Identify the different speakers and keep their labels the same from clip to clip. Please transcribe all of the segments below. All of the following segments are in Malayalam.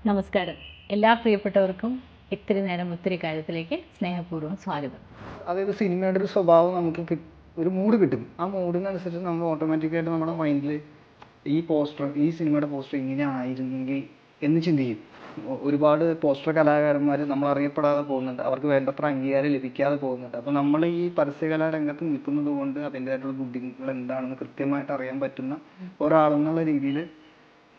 Speaker 1: നമസ്കാരം. എല്ലാ പ്രിയപ്പെട്ടവർക്കും ഇത്തിരി നേരം ഒത്തിരി കാര്യത്തിലേക്ക് സ്നേഹപൂർവ്വം സ്വാഗതം.
Speaker 2: അതായത് സിനിമയുടെ ഒരു സ്വഭാവം നമുക്ക് ഒരു മൂഡ് കിട്ടും. ആ മൂഡിനനുസരിച്ച് നമ്മൾ ഓട്ടോമാറ്റിക്കായിട്ട് നമ്മുടെ മൈൻഡിൽ ഈ സിനിമയുടെ പോസ്റ്റർ ഇങ്ങനെയായിരുന്നെങ്കിൽ എന്ന് ചിന്തിക്കും. ഒരുപാട് പോസ്റ്റർ കലാകാരന്മാർ നമ്മൾ അറിയപ്പെടാതെ പോകുന്നുണ്ട്, അവർക്ക് വേണ്ടത്ര അംഗീകാരം ലഭിക്കാതെ പോകുന്നുണ്ട്. അപ്പോൾ നമ്മൾ ഈ പരസ്യകലാ രംഗത്ത് നിൽക്കുന്നത് കൊണ്ട് അതിൻ്റെതായിട്ടുള്ള ബുദ്ധിമുട്ടുകൾ എന്താണെന്ന് കൃത്യമായിട്ട് അറിയാൻ പറ്റുന്ന ഒരാളെന്നുള്ള രീതിയിൽ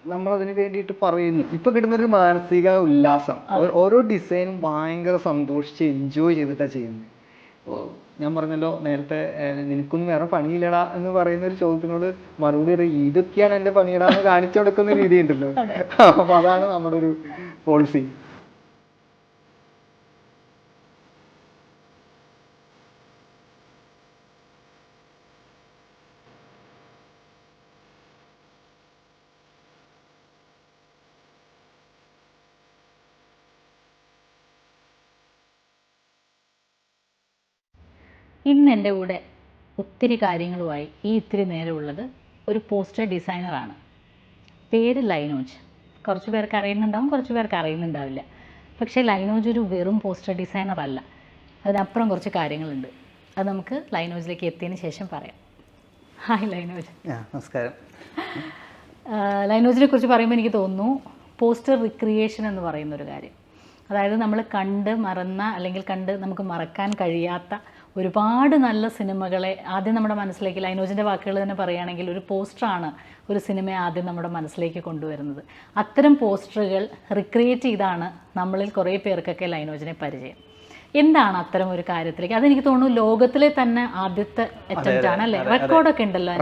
Speaker 2: നമ്മളതിന് വേണ്ടിയിട്ട് പറയുന്നു. ഇപ്പൊ കിട്ടുന്നൊരു മാനസിക ഉല്ലാസം, ഓരോ ഡിസൈനും ഭയങ്കര സന്തോഷിച്ച് എൻജോയ് ചെയ്തിട്ടാണ് ചെയ്യുന്നത്. ഞാൻ പറഞ്ഞല്ലോ നേരത്തെ, നിനക്കൊന്നും വേറെ പണിയില്ലടാ എന്ന് പറയുന്ന ഒരു ചോദ്യത്തിനോട് മറുപടി ഇതൊക്കെയാണ് എന്റെ പണിയിടാ എന്ന് കാണിച്ചു കൊടുക്കുന്ന രീതി ഉണ്ടല്ലോ. അപ്പൊ അതാണ് നമ്മുടെ ഒരു പോളിസി.
Speaker 1: ഇന്ന് എൻ്റെ കൂടെ ഒത്തിരി കാര്യങ്ങളുമായി ഇത്തിരി നേരമുള്ളത് ഒരു പോസ്റ്റർ ഡിസൈനറാണ്. പേര് ലൈനോജ്. കുറച്ച് പേർക്ക് അറിയുന്നുണ്ടാവും, കുറച്ച് പേർക്ക് അറിയുന്നുണ്ടാവില്ല. പക്ഷേ ലൈനോജ് ഒരു വെറും പോസ്റ്റർ ഡിസൈനർ അല്ല, അതിനപ്പുറം കുറച്ച് കാര്യങ്ങളുണ്ട്. അത് നമുക്ക് ലൈനോജിലേക്ക് എത്തിയതിന് ശേഷം പറയാം. ഹായ് ലൈനോജ്.
Speaker 2: നമസ്കാരം.
Speaker 1: ലൈനോജിനെ കുറിച്ച് പറയുമ്പോൾ എനിക്ക് തോന്നുന്നു പോസ്റ്റർ റിക്രിയേഷൻ എന്ന് പറയുന്നൊരു കാര്യം, അതായത് നമ്മൾ കണ്ട് മറന്ന അല്ലെങ്കിൽ കണ്ട് നമുക്ക് മറക്കാൻ കഴിയാത്ത ഒരുപാട് നല്ല സിനിമകളെ ആദ്യം നമ്മുടെ മനസ്സിലേക്ക്, ലൈനോജിൻ്റെ വാക്കുകൾ തന്നെ പറയുകയാണെങ്കിൽ, ഒരു പോസ്റ്ററാണ് ഒരു സിനിമയെ ആദ്യം നമ്മുടെ മനസ്സിലേക്ക് കൊണ്ടുവരുന്നത്. അത്തരം പോസ്റ്ററുകൾ റിക്രിയേറ്റ് ചെയ്താണ് നമ്മളിൽ കുറേ പേർക്കൊക്കെ ലൈനോജിനെ പരിചയം. എന്താണ് അത്തരം ഒരു കാര്യത്തിലേക്ക്? അതെനിക്ക് തോന്നുന്നു ലോകത്തിലെ തന്നെ ആദ്യത്തെ അറ്റംപ്റ്റ് ആണ് അല്ലേ? റെക്കോർഡൊക്കെ ഉണ്ടല്ലോ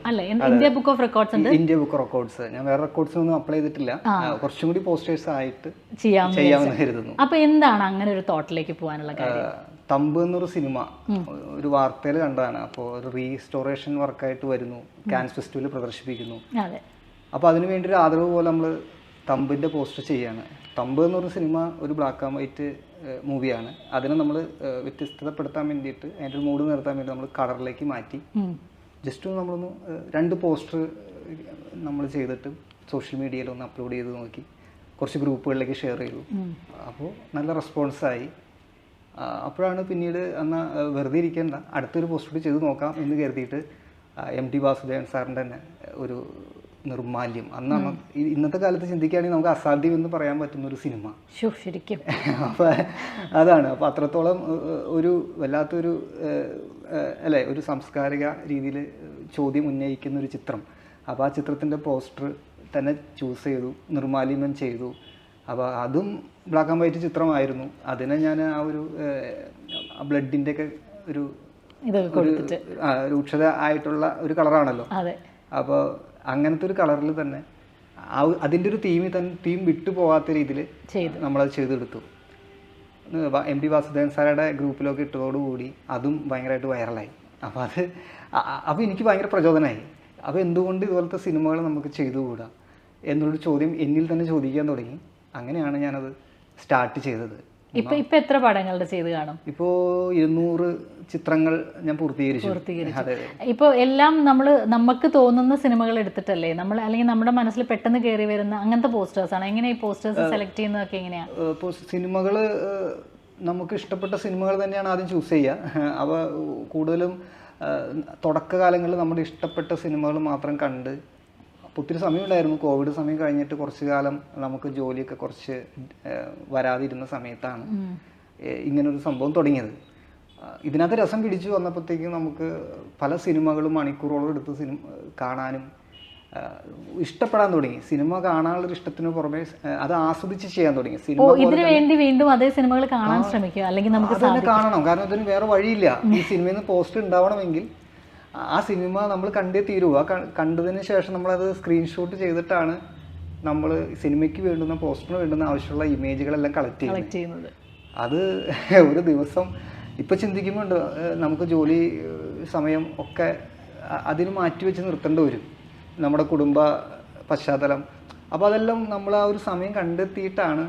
Speaker 1: അല്ലേ? ഇന്ത്യ ബുക്ക് ഓഫ് റെക്കോർഡ്സ് ഉണ്ട്.
Speaker 2: ഇന്ത്യ ബുക്ക് റെക്കോർഡ്സ് ഞാൻ വേറെ റെക്കോർഡ്സ് ഒന്നും അപ്ലൈ ചെയ്തിട്ടില്ല, കുറച്ചും കൂടി പോസ്റ്റേഴ്സ് ആയിട്ട് ചെയ്യാമെന്ന് കരുതുന്നു.
Speaker 1: അപ്പൊ എന്താണ് അങ്ങനെ ഒരു തോട്ടിലേക്ക് പോകാനുള്ള കാര്യം?
Speaker 2: തമ്പ് എന്നൊരു സിനിമ ഒരു വാർത്തയിൽ കണ്ടതാണ്. അപ്പോൾ ഒരു റീസ്റ്റോറേഷൻ വർക്കായിട്ട് വരുന്നു, കാൻസ് ഫെസ്റ്റിവലിൽ പ്രദർശിപ്പിക്കുന്നു. അപ്പോൾ അതിനു വേണ്ടി ഒരു ആദരവ് പോലെ നമ്മൾ തമ്പിൻ്റെ പോസ്റ്റർ ചെയ്യാണ്. തമ്പ് എന്നൊരു സിനിമ ഒരു ബ്ലാക്ക് ആൻഡ് വൈറ്റ് മൂവിയാണ്. അതിനെ നമ്മൾ വ്യത്യസ്തപ്പെടുത്താൻ വേണ്ടിയിട്ട്, അതിൻ്റെ ഒരു മൂഡ് നിർത്താൻ വേണ്ടി നമ്മൾ കളറിലേക്ക് മാറ്റി ജസ്റ്റ് നമ്മളൊന്ന് 2 പോസ്റ്റർ നമ്മൾ ചെയ്തിട്ട് സോഷ്യൽ മീഡിയയിൽ ഒന്ന് അപ്ലോഡ് ചെയ്ത് നോക്കി, കുറച്ച് ഗ്രൂപ്പുകളിലേക്ക് ഷെയർ ചെയ്തു. അപ്പോൾ നല്ല റെസ്പോൺസായി. അപ്പോഴാണ് പിന്നീട് എന്നാൽ വെറുതെ ഇരിക്കേണ്ട, അടുത്തൊരു പോസ്റ്റർ ചെയ്ത് നോക്കാം എന്ന് കരുതിയിട്ട് MT വാസുദേവൻ സാറിൻ്റെ തന്നെ ഒരു നിർമാല്യം, അന്നാണ് ഇന്നത്തെ കാലത്ത് ചിന്തിക്കുകയാണെങ്കിൽ നമുക്ക് അസാധ്യം എന്ന് പറയാൻ പറ്റുന്ന ഒരു സിനിമ
Speaker 1: ശരിക്കും.
Speaker 2: അപ്പോൾ അതാണ്. അപ്പോൾ അത്രത്തോളം ഒരു വല്ലാത്തൊരു അല്ലേ, ഒരു സാംസ്കാരിക രീതിയിൽ ചോദ്യം ഉന്നയിക്കുന്ന ഒരു ചിത്രം. അപ്പോൾ ആ ചിത്രത്തിൻ്റെ പോസ്റ്റർ തന്നെ ചൂസ് ചെയ്തു, നിർമാല്യം ചെയ്തു. അപ്പോൾ അതും ബ്ലാക്ക് ആൻഡ് വൈറ്റ് ചിത്രമായിരുന്നു. അതിനെ ഞാൻ ആ ഒരു ബ്ലഡിൻ്റെ ഒക്കെ ഒരു രൂക്ഷത ആയിട്ടുള്ള ഒരു കളറാണല്ലോ. അപ്പോൾ അങ്ങനത്തെ ഒരു കളറിൽ തന്നെ അതിൻ്റെ ഒരു തീം വിട്ടു പോകാത്ത രീതിയിൽ നമ്മളത് ചെയ്തെടുത്തു. MT വാസുദേവൻ സാറുടെ ഗ്രൂപ്പിലൊക്കെ ഇട്ടതോടുകൂടി അതും ഭയങ്കരമായിട്ട് വൈറലായി. അപ്പോൾ എനിക്ക് ഭയങ്കര പ്രചോദനമായി. അപ്പോൾ എന്തുകൊണ്ട് ഇതുപോലത്തെ സിനിമകൾ നമുക്ക് ചെയ്തുകൂടാ എന്നുള്ളൊരു ചോദ്യം എന്നിൽ തന്നെ ചോദിക്കാൻ തുടങ്ങി. അങ്ങനെയാണ് ഞാനത് സ്റ്റാർട്ട് ചെയ്തത്.
Speaker 1: ഇപ്പൊ എത്ര പടങ്ങളുടെ ചെയ്ത് കാണും?
Speaker 2: ഇപ്പോൾ 200 ചിത്രങ്ങൾ ഞാൻ പൂർത്തീകരിച്ചു.
Speaker 1: ഇപ്പോൾ എല്ലാം നമുക്ക് തോന്നുന്ന സിനിമകൾ എടുത്തിട്ടല്ലേ നമ്മൾ, അല്ലെങ്കിൽ നമ്മുടെ മനസ്സിൽ പെട്ടെന്ന് കയറി വരുന്ന അങ്ങനത്തെ പോസ്റ്റേഴ്സ് ആണ്? എങ്ങനെയാ ഈ പോസ്റ്റേഴ്സ് സെലക്ട് ചെയ്യുന്നതൊക്കെ എങ്ങനെയാ?
Speaker 2: സിനിമകൾ നമുക്ക് ഇഷ്ടപ്പെട്ട സിനിമകൾ തന്നെയാണ് ആദ്യം ചൂസ് ചെയ്യുക. അവ കൂടുതലും തുടക്കകാലങ്ങളിൽ നമ്മുടെ ഇഷ്ടപ്പെട്ട സിനിമകൾ മാത്രം കണ്ട് ഒത്തിരി സമയമുണ്ടായിരുന്നു. കോവിഡ് സമയം കഴിഞ്ഞിട്ട് കുറച്ച് കാലം നമുക്ക് ജോലിയൊക്കെ കുറച്ച് വരാതിരുന്ന സമയത്താണ് ഇങ്ങനൊരു സംഭവം തുടങ്ങിയത്. ഇതിനകത്ത് രസം പിടിച്ചു വന്നപ്പോഴത്തേക്കും നമുക്ക് പല സിനിമകളും മണിക്കൂറോളം എടുത്ത് കാണാനും ഇഷ്ടപ്പെടാൻ തുടങ്ങി. സിനിമ കാണാനുള്ളൊരു ഇഷ്ടത്തിന് പുറമെ അത് ആസ്വദിച്ച് ചെയ്യാൻ തുടങ്ങി.
Speaker 1: ഇതിനു വേണ്ടി വീണ്ടും അതേ സിനിമകൾ കാണാൻ ശ്രമിക്കുക, അല്ലെങ്കിൽ നമുക്ക്
Speaker 2: കാണണം. കാരണം അതിന് വേറെ വഴിയില്ല. ഈ സിനിമയിൽ നിന്ന് പോസ്റ്റർ ഉണ്ടാവണമെങ്കിൽ ആ സിനിമ നമ്മൾ കണ്ടേ തീരൂ. കണ്ടതിന് ശേഷം നമ്മളത് സ്ക്രീൻഷോട്ട് ചെയ്തിട്ടാണ് നമ്മൾ സിനിമയ്ക്ക് വേണ്ടുന്ന, പോസ്റ്ററിന് വേണ്ടുന്ന ആവശ്യമുള്ള ഇമേജുകളെല്ലാം കളക്ട് ചെയ്യുന്നത്. അത് ഒരു ദിവസം ഇപ്പോൾ ചിന്തിക്കുമ്പോൾ നമുക്ക് ജോലി സമയം ഒക്കെ അതിന് മാറ്റിവെച്ച് നിർത്തേണ്ടി വരും, നമ്മുടെ കുടുംബ പശ്ചാത്തലം. അപ്പോൾ അതെല്ലാം നമ്മൾ ആ ഒരു സമയം കണ്ടെത്തിയിട്ടാണ്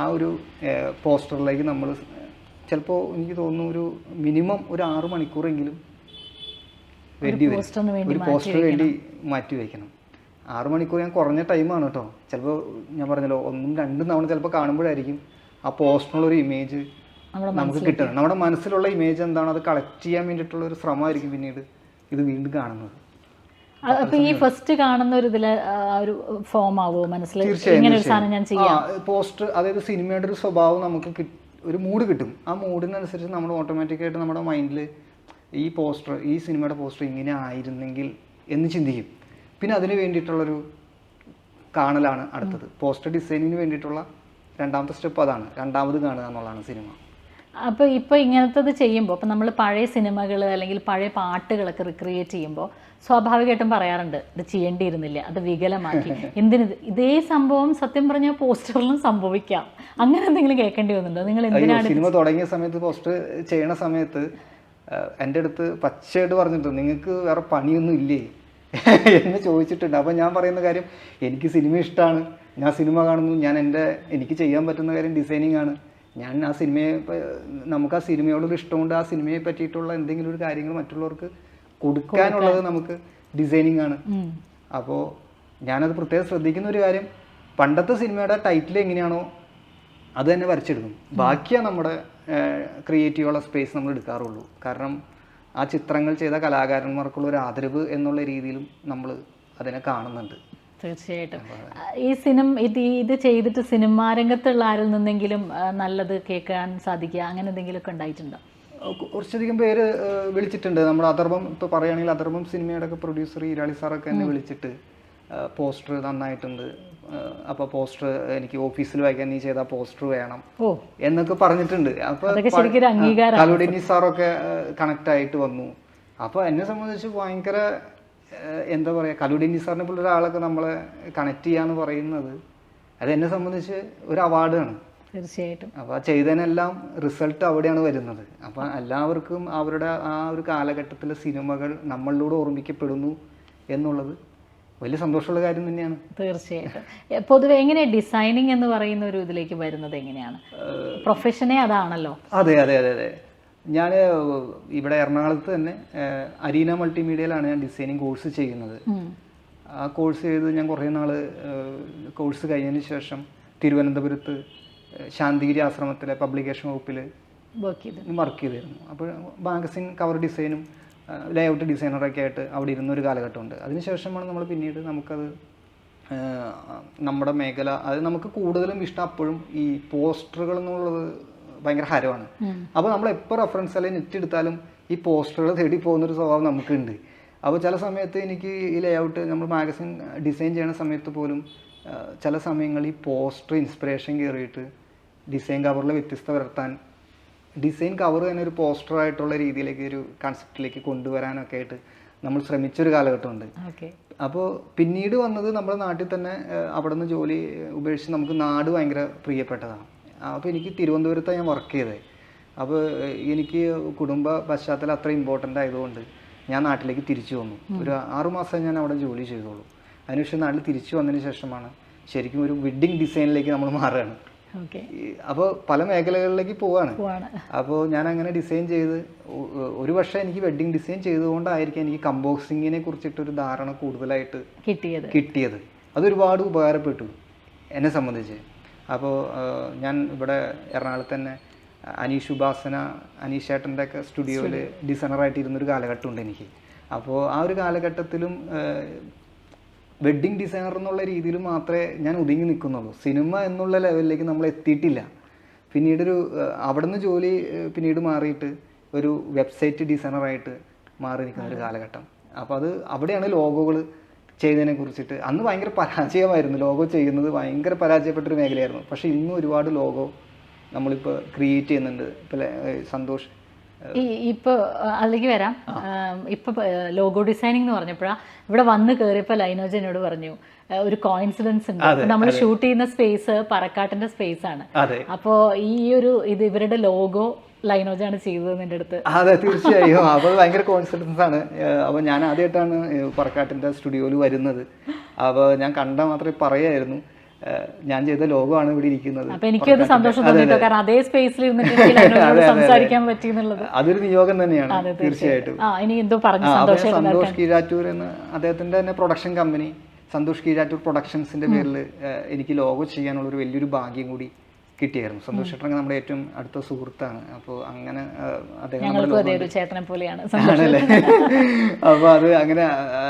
Speaker 2: ആ ഒരു പോസ്റ്ററിലേക്ക് നമ്മൾ ചിലപ്പോൾ എനിക്ക് തോന്നുന്നു ഒരു മിനിമം ഒരു 6 മണിക്കൂറെങ്കിലും ഒരു പോസ്റ്ററിന് വേണ്ടി മാറ്റി വയ്ക്കണം. 6 മണിക്കൂർ ഞാൻ കുറഞ്ഞ ടൈമാണ് കേട്ടോ. ചിലപ്പോൾ ഞാൻ പറഞ്ഞല്ലോ 1-2 തവണ ചിലപ്പോൾ കാണുമ്പോഴായിരിക്കും ആ പോസ്റ്ററിനുള്ളൊരു ഇമേജ് നമുക്ക് കിട്ടുന്നത്. നമ്മുടെ മനസ്സിലുള്ള ഇമേജ് എന്താണ് അത് കളക്ട് ചെയ്യാൻ വേണ്ടിയിട്ടുള്ള ഒരു ശ്രമമായിരിക്കും പിന്നീട് ഇത് വീണ്ടും കാണുന്നത്.
Speaker 1: അപ്പൊ ഈ ഫസ്റ്റ് കാണുന്ന ഒരു ഇതില് ഒരു ഫോം ആവോ മനസ്സിൽ ഇങ്ങനെ ഒരു സാധനം ഞാൻ ചെയ്യാം.
Speaker 2: പോസ്റ്റർ, അതായത് സിനിമയുടെ ഒരു സ്വഭാവം നമുക്ക് ഒരു മൂഡ് കിട്ടും. ആ മൂഡിനനുസരിച്ച് നമ്മൾ ഓട്ടോമാറ്റിക്കായിട്ട് നമ്മുടെ മൈൻഡിൽ ഈ പോസ്റ്റർ, ഈ സിനിമയുടെ പോസ്റ്റർ ഇങ്ങനെ ആയിരുന്നെങ്കിൽ എന്ന് ചിന്തിക്കും. പിന്നെ അതിന് വേണ്ടിയിട്ടുള്ളൊരു കാണലാണ് അടുത്തത്. പോസ്റ്റർ ഡിസൈനിങ്ങിന് വേണ്ടിയിട്ടുള്ള രണ്ടാമത്തെ സ്റ്റെപ്പ് അതാണ്. രണ്ടാമത് കാണുക എന്നുള്ളതാണ് സിനിമ.
Speaker 1: അപ്പോൾ ഇപ്പോൾ ഇങ്ങനത്തത് ചെയ്യുമ്പോൾ, അപ്പോൾ നമ്മൾ പഴയ സിനിമകൾ അല്ലെങ്കിൽ പഴയ പാട്ടുകളൊക്കെ റിക്രിയേറ്റ് ചെയ്യുമ്പോൾ സ്വാഭാവികമായിട്ടും പറയാറുണ്ട് ഇത് ചെയ്യേണ്ടിയിരുന്നില്ല, അത് വികലമാക്കി, എന്തിനിത്. ഇതേ സംഭവം സത്യം പറഞ്ഞാൽ പോസ്റ്ററിലും സംഭവിക്കാം. അങ്ങനെ എന്തെങ്കിലും കേൾക്കേണ്ടി വന്നിട്ടുണ്ടോ? നിങ്ങൾ എന്തിനാണ്
Speaker 2: സിനിമ തുടങ്ങിയ സമയത്ത് പോസ്റ്റർ ചെയ്യണ സമയത്ത് എൻ്റെ അടുത്ത് പച്ചയായിട്ട് പറഞ്ഞിട്ടുണ്ട്, നിങ്ങൾക്ക് വേറെ പണിയൊന്നും ഇല്ലേ എന്ന് ചോദിച്ചിട്ടുണ്ട്. അപ്പോൾ ഞാൻ പറയുന്ന കാര്യം, എനിക്ക് സിനിമ ഇഷ്ടമാണ്, ഞാൻ സിനിമ കാണുന്നു, എനിക്ക് ചെയ്യാൻ പറ്റുന്ന കാര്യം ഡിസൈനിങ് ആണ്. ഞാൻ ആ സിനിമയെ, നമുക്ക് ആ സിനിമയോടൊരു ഇഷ്ടമുണ്ട്, ആ സിനിമയെ പറ്റിയിട്ടുള്ള എന്തെങ്കിലും ഒരു കാര്യങ്ങൾ മറ്റുള്ളവർക്ക് കൊടുക്കാനുള്ളത് നമുക്ക് ഡിസൈനിങ് ആണ്. അപ്പോൾ ഞാനത് പ്രത്യേകം ശ്രദ്ധിക്കുന്ന ഒരു കാര്യം, പണ്ടത്തെ സിനിമയുടെ ടൈറ്റിൽ എങ്ങനെയാണോ അത് തന്നെ വരച്ചെടുക്കും. ബാക്കിയാ നമ്മുടെ ക്രിയേറ്റീവുള്ള സ്പേസ് നമ്മൾ എടുക്കാറുള്ളൂ. കാരണം ആ ചിത്രങ്ങൾ ചെയ്ത കലാകാരന്മാർക്കുള്ള ഒരു ആദരവ് എന്നുള്ള രീതിയിലും നമ്മൾ അതിനെ കാണുന്നുണ്ട്.
Speaker 1: തീർച്ചയായിട്ടും. ഈ ഇത് ചെയ്തിട്ട് സിനിമാ രംഗത്തുള്ള ആരിൽ നിന്നെങ്കിലും നല്ലത് കേൾക്കാൻ സാധിക്കുക, അങ്ങനെ എന്തെങ്കിലുമൊക്കെ ഉണ്ടായിട്ടുണ്ടോ?
Speaker 2: കുറച്ചധികം പേര് വിളിച്ചിട്ടുണ്ട്. നമ്മുടെ അഥർവം, ഇപ്പോൾ പറയുകയാണെങ്കിൽ അഥർവം സിനിമയുടെ ഒക്കെ പ്രൊഡ്യൂസർ ഈരാളി സാറൊക്കെ എന്നെ വിളിച്ചിട്ട് പോസ്റ്റർ നന്നായിട്ടുണ്ട്, അപ്പോൾ പോസ്റ്റർ എനിക്ക് ഓഫീസിൽ വായിക്കാൻ നീ ചെയ്ത പോസ്റ്റർ വേണം എന്നൊക്കെ പറഞ്ഞിട്ടുണ്ട്. അപ്പോൾ കലുഡിനി സാറൊക്കെ കണക്ട് ആയിട്ട് വന്നു. അപ്പോൾ എന്നെ സംബന്ധിച്ച് ഭയങ്കര എന്താ പറയുക, കലുഡിനി സാറിനെ പോലെ ഒരാളൊക്കെ നമ്മളെ കണക്ട് ചെയ്യാന്ന് പറയുന്നത് അത് എന്നെ സംബന്ധിച്ച് ഒരു അവാർഡാണ്.
Speaker 1: തീർച്ചയായിട്ടും.
Speaker 2: അപ്പോൾ ചെയ്തതിനെല്ലാം റിസൾട്ട് അവിടെയാണ് വരുന്നത്. അപ്പോൾ എല്ലാവർക്കും അവരുടെ ആ ഒരു കാലഘട്ടത്തിലെ സിനിമകൾ നമ്മളിലൂടെ ഓർമ്മിക്കപ്പെടുന്നു എന്നുള്ളത് വലിയ സന്തോഷമുള്ള കാര്യം തന്നെയാണ്.
Speaker 1: തീർച്ചയായിട്ടും. പൊതുവെ എങ്ങനെയാണ് ഡിസൈനിങ് എന്ന് പറയുന്ന ഒരു ഇതിലേക്ക് വരുന്നത്? എങ്ങനെയാണ്? പ്രൊഫഷനെ അതാണല്ലോ.
Speaker 2: അതെ അതെ അതെ അതെ. ഞാൻ ഇവിടെ എറണാകുളത്ത് തന്നെ അരീന മൾട്ടിമീഡിയയിലാണ് ഞാൻ ഡിസൈനിങ് കോഴ്സ് ചെയ്യുന്നത്. ആ കോഴ്സ് ചെയ്ത് ഞാൻ കുറേ നാൾ കോഴ്സ് കഴിഞ്ഞതിന് ശേഷം തിരുവനന്തപുരത്ത് ശാന്തിഗിരി ആശ്രമത്തിലെ പബ്ലിക്കേഷൻ വകുപ്പിൽ വർക്ക് ചെയ്തിരുന്നു. അപ്പോൾ മാഗസിൻ കവർ ഡിസൈനും ലേഔട്ട് ഡിസൈനറൊക്കെ ആയിട്ട് അവിടെ ഇരുന്നൊരു കാലഘട്ടമുണ്ട്. അതിനുശേഷമാണ് നമ്മൾ പിന്നീട് നമുക്കത് നമ്മുടെ മേഖല, അത് നമുക്ക് കൂടുതലും ഇഷ്ടം അപ്പോഴും ഈ പോസ്റ്ററുകൾ എന്നുള്ളത് ഭയങ്കര ഹരമാണ്. അപ്പോൾ നമ്മൾ എപ്പോൾ റെഫറൻസ് അല്ലെങ്കിൽ നെറ്റ് എടുത്താലും ഈ പോസ്റ്ററുകൾ തേടി പോകുന്നൊരു സ്വഭാവം നമുക്കുണ്ട്. അപ്പോൾ ചില സമയത്ത് എനിക്ക് ഈ ലേഔട്ട്, നമ്മൾ മാഗസിൻ ഡിസൈൻ ചെയ്യുന്ന സമയത്ത് പോലും ചില സമയങ്ങളിൽ ഈ പോസ്റ്റർ ഇൻസ്പിറേഷൻ കയറിയിട്ട് ഡിസൈൻ കവറിൽ വ്യത്യസ്ത വരുത്താൻ, ഡിസൈൻ കവർ തന്നെ ഒരു പോസ്റ്ററായിട്ടുള്ള രീതിയിലേക്ക്, ഒരു കൺസെപ്റ്റിലേക്ക് കൊണ്ടുവരാനൊക്കെ ആയിട്ട് നമ്മൾ ശ്രമിച്ചൊരു കാലഘട്ടമുണ്ട്. അപ്പോൾ പിന്നീട് വന്നത് നമ്മുടെ നാട്ടിൽ തന്നെ അവിടെ നിന്ന് ജോലി ഉപേക്ഷിച്ച് നമുക്ക് നാട് ഭയങ്കര പ്രിയപ്പെട്ടതാണ്. അപ്പോൾ എനിക്ക് തിരുവനന്തപുരത്താണ് ഞാൻ വർക്ക് ചെയ്തത്. അപ്പോൾ എനിക്ക് കുടുംബ പശ്ചാത്തലം അത്ര ഇമ്പോർട്ടൻ്റ് ആയതുകൊണ്ട് ഞാൻ നാട്ടിലേക്ക് തിരിച്ചു വന്നു. ഒരു 6 മാസം ഞാൻ അവിടെ ജോലി ചെയ്തോളൂ. അതിനുശേഷം നാട്ടിൽ തിരിച്ചു വന്നതിന് ശേഷമാണ് ശരിക്കും ഒരു വെഡ്ഡിങ് ഡിസൈനിലേക്ക് നമ്മൾ മാറുകയാണ്. അപ്പോൾ പല മേഖലകളിലേക്ക് പോവാണ്. അപ്പോൾ ഞാൻ അങ്ങനെ ഡിസൈൻ ചെയ്ത് ഒരു പക്ഷേ എനിക്ക് വെഡ്ഡിങ് ഡിസൈൻ ചെയ്തുകൊണ്ടായിരിക്കും എനിക്ക് കമ്പോസിങ്ങിനെ കുറിച്ചിട്ടൊരു ധാരണ കൂടുതലായിട്ട് കിട്ടിയത്. അതൊരുപാട് ഉപകാരപ്പെട്ടു എന്നെ സംബന്ധിച്ച്. അപ്പോൾ ഞാൻ ഇവിടെ എറണാകുളത്ത് തന്നെ അനീഷ് ഉപാസന, അനീഷ് ചേട്ടൻ്റെ ഒക്കെ സ്റ്റുഡിയോയിൽ ഡിസൈനറായിട്ട് ഇരുന്നൊരു കാലഘട്ടമുണ്ട് എനിക്ക്. അപ്പോൾ ആ ഒരു കാലഘട്ടത്തിലും വെഡ്ഡിങ് ഡിസൈനർ എന്നുള്ള രീതിയിൽ മാത്രമേ ഞാൻ ഒതുങ്ങി നിൽക്കുന്നുള്ളൂ. സിനിമ എന്നുള്ള ലെവലിലേക്ക് നമ്മൾ എത്തിയിട്ടില്ല. പിന്നീടൊരു അവിടെ നിന്ന് ജോലി പിന്നീട് മാറിയിട്ട് ഒരു വെബ്സൈറ്റ് ഡിസൈനറായിട്ട് മാറി നിൽക്കുന്ന ഒരു കാലഘട്ടം. അപ്പോൾ അത് അവിടെയാണ് ലോഗോകൾ ചെയ്തതിനെ കുറിച്ചിട്ട് അന്ന് ഭയങ്കര പരാജയമായിരുന്നു. ലോഗോ ചെയ്യുന്നത് ഭയങ്കര പരാജയപ്പെട്ടൊരു മേഖലയായിരുന്നു. പക്ഷേ ഇന്നും ഒരുപാട് ലോഗോ നമ്മളിപ്പോൾ ക്രിയേറ്റ് ചെയ്യുന്നുണ്ട്. ഇപ്പോൾ സന്തോഷ്
Speaker 1: ഇപ്പോൾ അതിലേക്ക് വരാം. ഇപ്പോൾ ലോഗോ ഡിസൈനിങ് എന്ന് പറഞ്ഞപ്പോഴാണ് ഇവിടെ വന്ന് കയറിയപ്പോൾ ലൈനോജ് എന്നോട് പറഞ്ഞു ഒരു കോയിൻസിഡൻസ് ഉണ്ട്. നമ്മൾ ഷൂട്ട് ചെയ്യുന്ന സ്പേസ് പറക്കാട്ടിന്റെ സ്പേസ് ആണ്. അപ്പോൾ ഈ ഒരു ഇവരുടെ ലോഗോ ലൈനോജാണ് ചെയ്തത് എൻ്റെ അടുത്ത്.
Speaker 2: അതെ, തീർച്ചയായും. അപ്പോൾ ഭയങ്കര കോൺഫിഡൻസ് ആണ്. അപ്പോൾ ഞാൻ ആദ്യമായിട്ടാണ് പറക്കാട്ടിൻ്റെ സ്റ്റുഡിയോയിൽ വരുന്നത്. അപ്പോൾ ഞാൻ കണ്ട മാത്രമേ പറയായിരുന്നു ഞാൻ ചെയ്ത ലോഗോ ആണ് ഇവിടെ ഇരിക്കുന്നത്.
Speaker 1: അപ്പോൾ എനിക്കത് സന്തോഷം തോന്നിട്ടോ, കാരണം അതേ സ്പേസിൽ സംസാരിക്കാൻ പറ്റി എന്നുള്ളത്
Speaker 2: അതൊരു നിയോഗം തന്നെയാണ് തീർച്ചയായിട്ടും.
Speaker 1: ഇനി എന്തോ പറഞ്ഞു
Speaker 2: സന്തോഷ് കീഴാറ്റൂർ എന്ന് അദ്ദേഹത്തിന്റെ തന്നെ പ്രൊഡക്ഷൻ കമ്പനി സന്തോഷ് കീഴാറ്റൂർ പ്രൊഡക്ഷൻസിൻ്റെ പേരിൽ എനിക്ക് ലോഗോ ചെയ്യാനുള്ളൊരു വലിയൊരു ഭാഗ്യം കൂടി കിട്ടിയായിരുന്നു. സന്തോഷ് ചേട്ടൻ നമ്മുടെ ഏറ്റവും അടുത്ത സുഹൃത്താണ്. അപ്പോൾ അങ്ങനെ അദ്ദേഹം ആണല്ലേ. അപ്പോൾ അത് അങ്ങനെ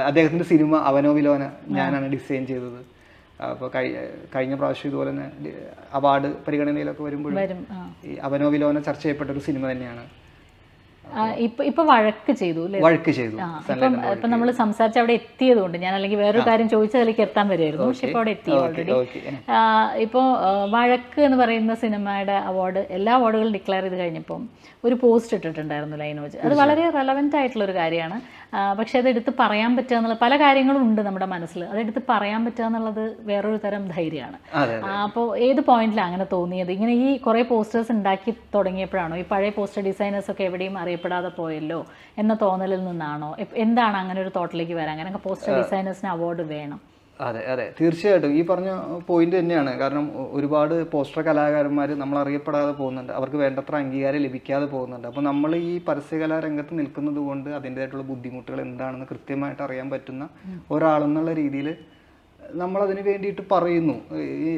Speaker 2: അദ്ദേഹത്തിൻ്റെ സിനിമ അവനോ വിലോന ഞാനാണ് ഡിസൈൻ ചെയ്തത്. അപ്പോൾ കഴിഞ്ഞ പ്രാവശ്യം ഇതുപോലെ തന്നെ അവാർഡ് പരിഗണനയിലൊക്കെ വരുമ്പോഴും ഈ അവനോ വിലോന ചർച്ച ചെയ്യപ്പെട്ട ഒരു സിനിമ തന്നെയാണ്.
Speaker 1: ഇപ്പൊ വഴക്ക് ചെയ്തു. ഇപ്പൊ നമ്മൾ സംസാരിച്ച് അവിടെ എത്തിയതുകൊണ്ട് ഞാൻ അല്ലെങ്കിൽ വേറൊരു കാര്യം ചോദിച്ചതിലേക്ക് എത്താൻ വരുമായിരുന്നു. പക്ഷെ ഇപ്പൊ അവിടെ എത്തി ഓൾറെഡി. ഇപ്പോൾ വഴക്ക് എന്ന് പറയുന്ന സിനിമയുടെ അവാർഡ് എല്ലാ അവാർഡുകളും ഡിക്ലെയർ ചെയ്ത് കഴിഞ്ഞപ്പോൾ ഒരു പോസ്റ്റ് ഇട്ടിട്ടുണ്ടായിരുന്നു ലൈനോജ്. അത് വളരെ റെലവെന്റ് ആയിട്ടുള്ള ഒരു കാര്യമാണ്. പക്ഷെ അതെടുത്ത് പറയാൻ പറ്റുക എന്നുള്ള പല കാര്യങ്ങളും ഉണ്ട് നമ്മുടെ മനസ്സിൽ. അതെടുത്ത് പറയാൻ പറ്റുക എന്നുള്ളത് വേറൊരു തരം ധൈര്യമാണ്. അപ്പോൾ ഏത് പോയിന്റിലാണ് അങ്ങനെ തോന്നിയത്? ഇങ്ങനെ ഈ കുറേ പോസ്റ്റേഴ്സ് ഉണ്ടാക്കി തുടങ്ങിയപ്പോഴാണോ, ഈ പഴയ പോസ്റ്റർ ഡിസൈനേഴ്സ് ഒക്കെ എവിടെയും അറിയപ്പെടാതെ പോയല്ലോ എന്ന തോന്നലിൽ നിന്നാണോ? എന്താണ് അങ്ങനെ ഒരു തോട്ടിലേക്ക് വരാൻ? അങ്ങനെ പോസ്റ്റർ ഡിസൈനേഴ്സിന് അവാർഡ് വേണം?
Speaker 2: അതെ അതെ, തീർച്ചയായിട്ടും ഈ പറഞ്ഞ പോയിന്റ് തന്നെയാണ്. കാരണം ഒരുപാട് പോസ്റ്റർ കലാകാരന്മാർ നമ്മൾ അറിയപ്പെടാതെ പോകുന്നുണ്ട്, അവർക്ക് വേണ്ടത്ര അംഗീകാരം ലഭിക്കാതെ പോകുന്നുണ്ട്. അപ്പോൾ നമ്മൾ ഈ പരസ്യകലാരംഗത്ത് നിൽക്കുന്നത് കൊണ്ട് അതിൻ്റെതായിട്ടുള്ള ബുദ്ധിമുട്ടുകൾ എന്താണെന്ന് കൃത്യമായിട്ട് അറിയാൻ പറ്റുന്ന ഒരാളെന്നുള്ള രീതിയിൽ നമ്മളതിന് വേണ്ടിയിട്ട് പറയുന്നു. ഈ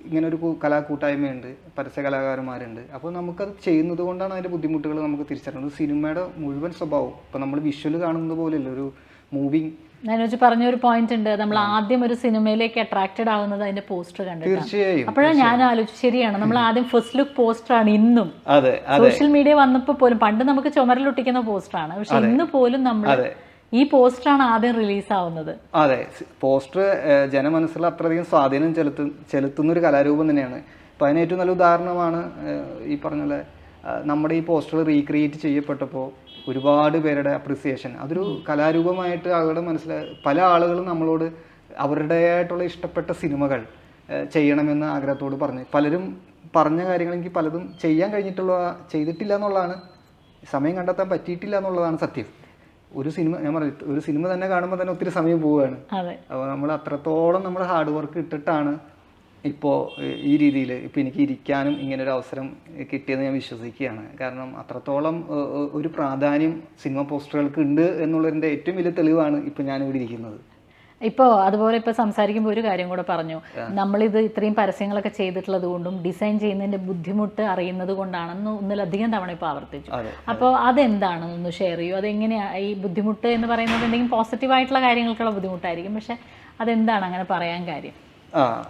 Speaker 2: ഇങ്ങനൊരു കലാകൂട്ടായ്മയുണ്ട്, പരസ്യ കലാകാരന്മാരുണ്ട്. അപ്പോൾ നമുക്കത് ചെയ്യുന്നത് കൊണ്ടാണ് അതിൻ്റെ ബുദ്ധിമുട്ടുകൾ നമുക്ക് തിരിച്ചറിയുന്നത്. സിനിമയുടെ മുഴുവൻ സ്വഭാവം ഇപ്പോൾ നമ്മൾ വിഷ്വൽ കാണുന്നത് പോലെയല്ല, ഒരു മൂവിങ്
Speaker 1: ഞാനൊരു പറഞ്ഞൊരു പോയിന്റ് ഉണ്ട്. നമ്മൾ ആദ്യം ഒരു സിനിമയിലേക്ക് അട്രാക്റ്റഡ് ആവുന്നത് അതിന്റെ പോസ്റ്റർ കണ്ടിട്ടാണ്. അപ്പോഴാണ് ഞാൻ ആലോചിച്ചു, ശരിയാണ്, നമ്മൾ ആദ്യം ഫസ്റ്റ് ലുക്ക് പോസ്റ്ററാണ് ഇന്നും. സോഷ്യൽ മീഡിയ വന്നപ്പോൾ പോലും പണ്ട് നമുക്ക് ചുമരിലൊട്ടിക്കുന്ന പോസ്റ്ററാണ്, പക്ഷെ ഇന്ന് പോലും നമ്മൾ ഈ പോസ്റ്ററാണ് ആദ്യം റിലീസ് ആവുന്നത്.
Speaker 2: അതെ, പോസ്റ്റർ ജനമനസ്സിൽ അത്രയധികം സ്വാധീനം ചെലുത്തുന്ന ഒരു കലാരൂപം തന്നെയാണ്. അപ്പം അതിന് ഏറ്റവും നല്ല ഉദാഹരണമാണ് ഈ പറഞ്ഞ പോലെ നമ്മുടെ ഈ പോസ്റ്റർ റീക്രിയേറ്റ് ചെയ്യപ്പെട്ടപ്പോൾ ഒരുപാട് പേരുടെ അപ്രിസിയേഷൻ. അതൊരു കലാരൂപമായിട്ട് ആളുകളുടെ പല ആളുകളും നമ്മളോട് അവരുടേതായിട്ടുള്ള ഇഷ്ടപ്പെട്ട സിനിമകൾ ചെയ്യണമെന്ന് ആഗ്രഹത്തോട് പറഞ്ഞു. പലരും പറഞ്ഞ കാര്യങ്ങൾ എനിക്ക് പലതും ചെയ്യാൻ ചെയ്തിട്ടില്ല എന്നുള്ളതാണ്, സമയം കണ്ടെത്താൻ പറ്റിയിട്ടില്ല എന്നുള്ളതാണ് സത്യം. ഒരു സിനിമ ഞാൻ പറയും, ഒരു സിനിമ തന്നെ കാണുമ്പോൾ തന്നെ ഒത്തിരി സമയം പോവുകയാണ്. അപ്പോൾ നമ്മൾ അത്രത്തോളം നമ്മൾ ഹാർഡ് വർക്ക് ഇട്ടിട്ടാണ് ഇപ്പോൾ ഈ രീതിയിൽ ഇപ്പോൾ എനിക്ക് ഇരിക്കാനും ഇങ്ങനൊരു അവസരം കിട്ടിയെന്ന് ഞാൻ വിശ്വസിക്കുകയാണ്. കാരണം അത്രത്തോളം ഒരു പ്രാധാന്യം സിനിമ പോസ്റ്ററുകൾക്ക് ഉണ്ട് എന്നുള്ളതിൻ്റെ ഏറ്റവും വലിയ തെളിവാണ് ഇപ്പോൾ ഞാനിവിടെ ഇരിക്കുന്നത്.
Speaker 1: ഇപ്പോൾ അതുപോലെ ഇപ്പോൾ സംസാരിക്കുമ്പോൾ ഒരു കാര്യം കൂടെ പറഞ്ഞു, നമ്മളിത് ഇത്രയും പരസ്യങ്ങളൊക്കെ ചെയ്തിട്ടുള്ളത് കൊണ്ടും ഡിസൈൻ ചെയ്യുന്നതിൻ്റെ ബുദ്ധിമുട്ട് അറിയുന്നത് കൊണ്ടാണെന്ന് ഒന്നിലധികം തവണ ഇപ്പോൾ ആവർത്തിച്ചു. അപ്പോൾ അതെന്താണെന്നൊന്ന് ഷെയർ ചെയ്യൂ. അതെങ്ങനെയാണ് ഈ ബുദ്ധിമുട്ട് എന്ന് പറയുന്നത്? എന്തെങ്കിലും പോസിറ്റീവായിട്ടുള്ള കാര്യങ്ങൾക്കുള്ള ബുദ്ധിമുട്ടായിരിക്കും, പക്ഷെ അതെന്താണ് അങ്ങനെ പറയാൻ കാര്യം?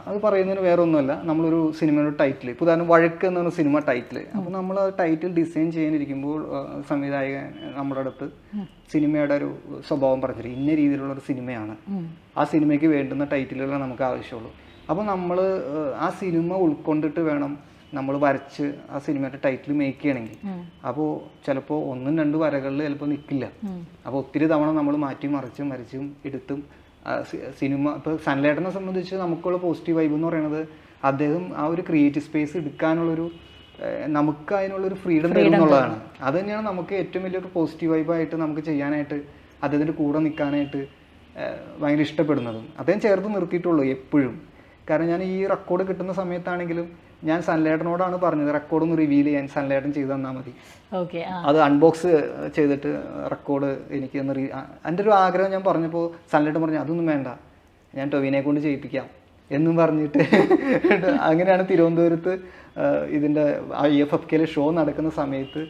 Speaker 2: അത് പറയുന്നതിന് വേറെ ഒന്നുമല്ല. നമ്മളൊരു സിനിമയുടെ ടൈറ്റിൽ, ഇപ്പോൾ ഉദാഹരണം വഴക്ക് എന്ന് പറഞ്ഞ സിനിമ ടൈറ്റിൽ, അപ്പോൾ നമ്മൾ ആ ടൈറ്റിൽ ഡിസൈൻ ചെയ്യാനിരിക്കുമ്പോൾ സംവിധായകൻ നമ്മുടെ അടുത്ത് സിനിമയുടെ ഒരു സ്വഭാവം പറഞ്ഞിട്ട് ഇന്ന രീതിയിലുള്ളൊരു സിനിമയാണ്, ആ സിനിമയ്ക്ക് വേണ്ടുന്ന ടൈറ്റിലുകൾ നമുക്ക് ആവശ്യമുള്ളൂ. അപ്പോൾ നമ്മൾ ആ സിനിമ ഉൾക്കൊണ്ടിട്ട് വേണം നമ്മൾ വരച്ച് ആ സിനിമയുടെ ടൈറ്റിൽ മേക്ക് ചെയ്യണമെങ്കിൽ. അപ്പോൾ ചിലപ്പോൾ 1-2 വരകളിൽ ചിലപ്പോൾ നിൽക്കില്ല. അപ്പോൾ ഒത്തിരി തവണ നമ്മൾ മാറ്റി മറിച്ചും വരച്ചും എടുത്തും സിനിമ. ഇപ്പോൾ സൺലൈറ്ററിനെ സംബന്ധിച്ച് നമുക്കുള്ള പോസിറ്റീവ് വൈബ് എന്ന് പറയുന്നത് അദ്ദേഹം ആ ഒരു ക്രിയേറ്റീവ് സ്പേസ് എടുക്കാനുള്ളൊരു, നമുക്ക് അതിനുള്ളൊരു ഫ്രീഡം തരും എന്നുള്ളതാണ്. അത് തന്നെയാണ് നമുക്ക് ഏറ്റവും വലിയൊരു പോസിറ്റീവ് വൈബായിട്ട് നമുക്ക് ചെയ്യാനായിട്ട്, അദ്ദേഹത്തിൻ്റെ കൂടെ നിൽക്കാനായിട്ട് ഭയങ്കര ഇഷ്ടപ്പെടുന്നതും. അദ്ദേഹം ചേർത്ത് നിർത്തിയിട്ടുള്ളൂ എപ്പോഴും. കാരണം ഞാൻ ഈ റെക്കോർഡ് കിട്ടുന്ന സമയത്താണെങ്കിലും ഞാൻ സൺലൈറ്ററിനോടാണ് പറഞ്ഞത്, റെക്കോർഡൊന്ന് റിവീൽ ചെയ്യാൻ സൺലൈറ്റൻ ചെയ്ത് തന്നാൽ മതി. അത് അൺബോക്സ് ചെയ്തിട്ട് റെക്കോർഡ് എനിക്ക് എൻ്റെ ഒരു ആഗ്രഹം ഞാൻ പറഞ്ഞപ്പോൾ സൺലൈറ്റൻ പറഞ്ഞു അതൊന്നും വേണ്ട, ഞാൻ ടൊവിനെ കൊണ്ട് ചെയ്യിപ്പിക്കാം എന്നും പറഞ്ഞിട്ട് അങ്ങനെയാണ് തിരുവനന്തപുരത്ത് ഇതിൻ്റെ IFFK ഷോ നടക്കുന്ന സമയത്ത്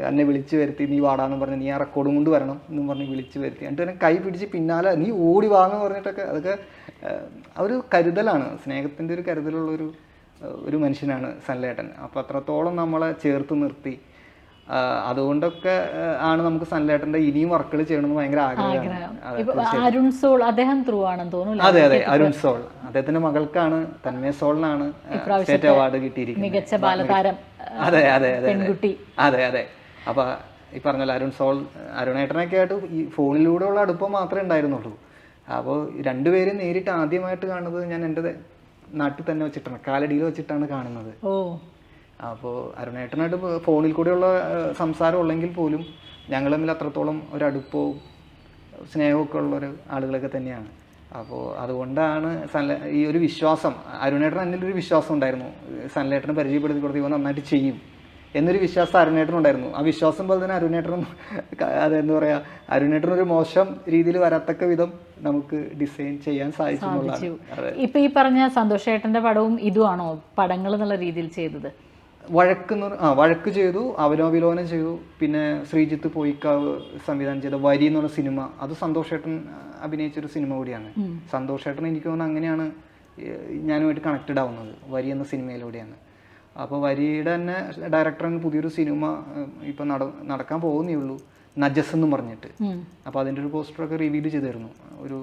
Speaker 2: എന്നെ വിളിച്ചു വരുത്തി, നീ വാടാന്ന് പറഞ്ഞ് നീ ആ റെക്കോർഡും കൊണ്ട് വരണം എന്നും പറഞ്ഞ് വിളിച്ചു വരുത്തി. എന്നിട്ട് എന്നെ കൈ പിടിച്ച് പിന്നാലെ നീ ഓടി വാങ്ങുന്ന പറഞ്ഞിട്ടൊക്കെ. അതൊക്കെ ഒരു കരുതലാണ്, സ്നേഹത്തിൻ്റെ ഒരു കരുതലുള്ളൊരു മനുഷ്യനാണ് സൺലൈറ്റൻ. അപ്പോൾ അത്രത്തോളം നമ്മളെ ചേർത്ത് നിർത്തി. അതുകൊണ്ടൊക്കെ ആണ് നമുക്ക് സൺലൈറ്ററിന്റെ ഇനിയും വർക്കുകൾ ചെയ്യണമെന്ന് ഭയങ്കര ആഗ്രഹമാണ്.
Speaker 1: അരുൺ സോൾ അദ്ദേഹം ത്രൂ ആണെന്ന് തോന്നുന്നു.
Speaker 2: അതെ അതെ, അരുൺ സോൾ, അദ്ദേഹത്തിന്റെ മകൾക്കാണ് തന്മയ സോളിനാണ് സ്റ്റേറ്റ് അവാർഡ് കിട്ടിയിരിക്കുന്നത്,
Speaker 1: മികച്ച ബാലതാരം.
Speaker 2: അതെ അതെ അതെ അതെ അതെ. അപ്പൊ ഈ പറഞ്ഞല്ലോ അരുണേട്ടനൊക്കെ ആയിട്ട് ഈ ഫോണിലൂടെയുള്ള അടുപ്പം മാത്രമേ ഉണ്ടായിരുന്നുള്ളൂ. അപ്പോൾ രണ്ടുപേരും നേരിട്ട് ആദ്യമായിട്ട് കാണുന്നത് ഞാൻ എൻ്റെ നാട്ടിൽ തന്നെ വെച്ചിട്ടാണ്, കാലടിയിൽ വെച്ചിട്ടാണ് കാണുന്നത്. അപ്പോൾ അരുണേട്ടനായിട്ട് ഫോണിൽ കൂടെയുള്ള സംസാരം ഉള്ളെങ്കിൽ പോലും ഞങ്ങൾ തമ്മിൽ അത്രത്തോളം ഒരടുപ്പവും സ്നേഹമൊക്കെ ഉള്ളൊരു ആളുകളൊക്കെ തന്നെയാണ്. അപ്പോൾ അതുകൊണ്ടാണ് ഈ ഒരു വിശ്വാസം, അരുണേട്ടൻ എന്നിലൊരു വിശ്വാസം ഉണ്ടായിരുന്നു, സൺലൈറ്ററിനെ പരിചയപ്പെടുത്തി കൊടുത്ത് ഇവ നന്നായിട്ട് ചെയ്യും എന്നൊരു വിശ്വാസം അരുണേട്ടനുണ്ടായിരുന്നു. ആ വിശ്വാസം പോലെ തന്നെ അരുണേട്ടനും അതെന്താ പറയുക, അരുണേട്ടനൊരു മോശം രീതിയിൽ വരത്തക്ക വിധം നമുക്ക് ഡിസൈൻ ചെയ്യാൻ സാധിച്ചു എന്നുള്ളതാണ്.
Speaker 1: ഇപ്പൊ ഈ പറഞ്ഞ സന്തോഷേട്ടന്റെ പടവും ഇതുമാണോ പടങ്ങൾ എന്നുള്ള രീതിയിൽ ചെയ്തത്?
Speaker 2: വഴക്ക് ചെയ്തു, അവലോകനം ചെയ്തു, പിന്നെ ശ്രീജിത്ത് പോയിക്കാവ് സംവിധാനം ചെയ്ത വരി എന്ന് പറഞ്ഞ സിനിമ, അത് സന്തോഷേട്ടൻ അഭിനയിച്ചൊരു സിനിമ കൂടിയാണ്. സന്തോഷേട്ടൻ എനിക്ക് തോന്നുന്നു അങ്ങനെയാണ് ഞാനുമായിട്ട് കണക്റ്റഡ് ആവുന്നത്, വരി എന്ന സിനിമയിലൂടെയാണ്. അപ്പോൾ വരിയുടെ തന്നെ ഡയറക്ടറിന് പുതിയൊരു സിനിമ ഇപ്പം നടക്കാൻ പോകുന്നേ ഉള്ളൂ, നജസ് എന്ന് പറഞ്ഞിട്ട്. അപ്പോൾ അതിൻ്റെ ഒരു പോസ്റ്ററൊക്കെ റിവീൽ ചെയ്തിരുന്നു. ഒരു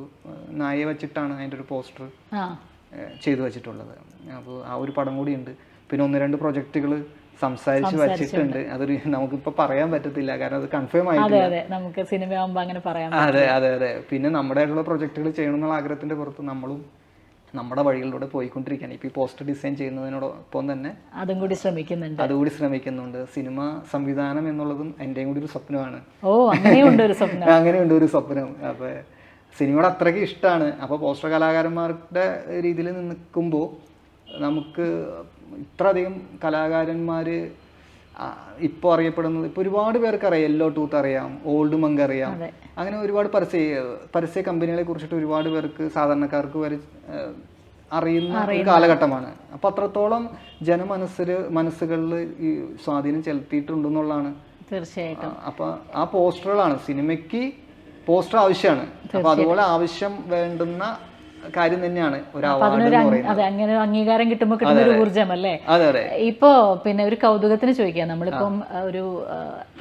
Speaker 2: നായയെ വെച്ചിട്ടാണ് അതിൻ്റെ ഒരു പോസ്റ്റർ ചെയ്തു വെച്ചിട്ടുള്ളത്. അപ്പോൾ ആ ഒരു പടം കൂടിയുണ്ട്. പിന്നെ 1-2 പ്രൊജക്റ്റുകൾ സംസാരിച്ച് വെച്ചിട്ടുണ്ട്. അതൊരു നമുക്കിപ്പോൾ പറയാൻ പറ്റത്തില്ല, കാരണം അത് കൺഫേം ആയിട്ടില്ല.
Speaker 1: നമുക്ക് സിനിമയാകുമ്പോൾ അങ്ങനെ പറയാം.
Speaker 2: അതെ അതെ അതെ. പിന്നെ നമ്മുടെ ആയിട്ടുള്ള പ്രൊജക്റ്റുകൾ ചെയ്യണമെന്നുള്ള ആഗ്രഹത്തിൻ്റെ പുറത്ത് നമ്മളും നമ്മുടെ വഴികളിലൂടെ പോയിക്കൊണ്ടിരിക്കുകയാണ്. ഇപ്പോൾ ഈ പോസ്റ്റർ ഡിസൈൻ ചെയ്യുന്നതിനോടൊപ്പം തന്നെ അതുകൂടി ശ്രമിക്കുന്നുണ്ട്. സിനിമ സംവിധാനം എന്നുള്ളതും എൻ്റെയും കൂടി ഒരു സ്വപ്നമാണ്. അങ്ങനെയുണ്ട് ഒരു സ്വപ്നം. അപ്പോൾ സിനിമയോട് അത്രയ്ക്ക് ഇഷ്ടമാണ്. അപ്പോൾ പോസ്റ്റർ കലാകാരന്മാരുടെ രീതിയിൽ നിൽക്കുമ്പോൾ നമുക്ക് ഇത്രയധികം കലാകാരന്മാർ ഇപ്പോൾ അറിയപ്പെടുന്നത്, ഇപ്പോൾ ഒരുപാട് പേർക്ക് അറിയാം. യെല്ലോ ടൂത്ത് അറിയാം, ഓൾഡ് മങ്ക് അറിയാം, അങ്ങനെ ഒരുപാട് പരസ്യ കമ്പനികളെ കുറിച്ചിട്ട് ഒരുപാട് പേർക്ക്, സാധാരണക്കാർക്ക് വരെ അറിയുന്ന ഒരു കാലഘട്ടമാണ്. അപ്പം അത്രത്തോളം മനസ്സുകളിൽ ഈ സ്വാധീനം ചെലുത്തിയിട്ടുണ്ടെന്നുള്ളതാണ്
Speaker 1: തീർച്ചയായിട്ടും.
Speaker 2: അപ്പം ആ പോസ്റ്ററുകളാണ്, സിനിമയ്ക്ക് പോസ്റ്റർ ആവശ്യമാണ്. അപ്പം അതുപോലെ ആവശ്യം വേണ്ടുന്ന കാര്യം തന്നെയാണ് ഒരു അവാർഡ് എന്ന് പറയുന്നത്.
Speaker 1: അതെ, അങ്ങനെ അംഗീകാരം കിട്ടുമ്പോൾ കിട്ടുന്ന ഒരു ഊർജ്ജമല്ലേ. ഇപ്പോ പിന്നെ ഒരു കൗതുകത്തിന് ചോദിക്കാം, നമ്മളിപ്പം ഒരു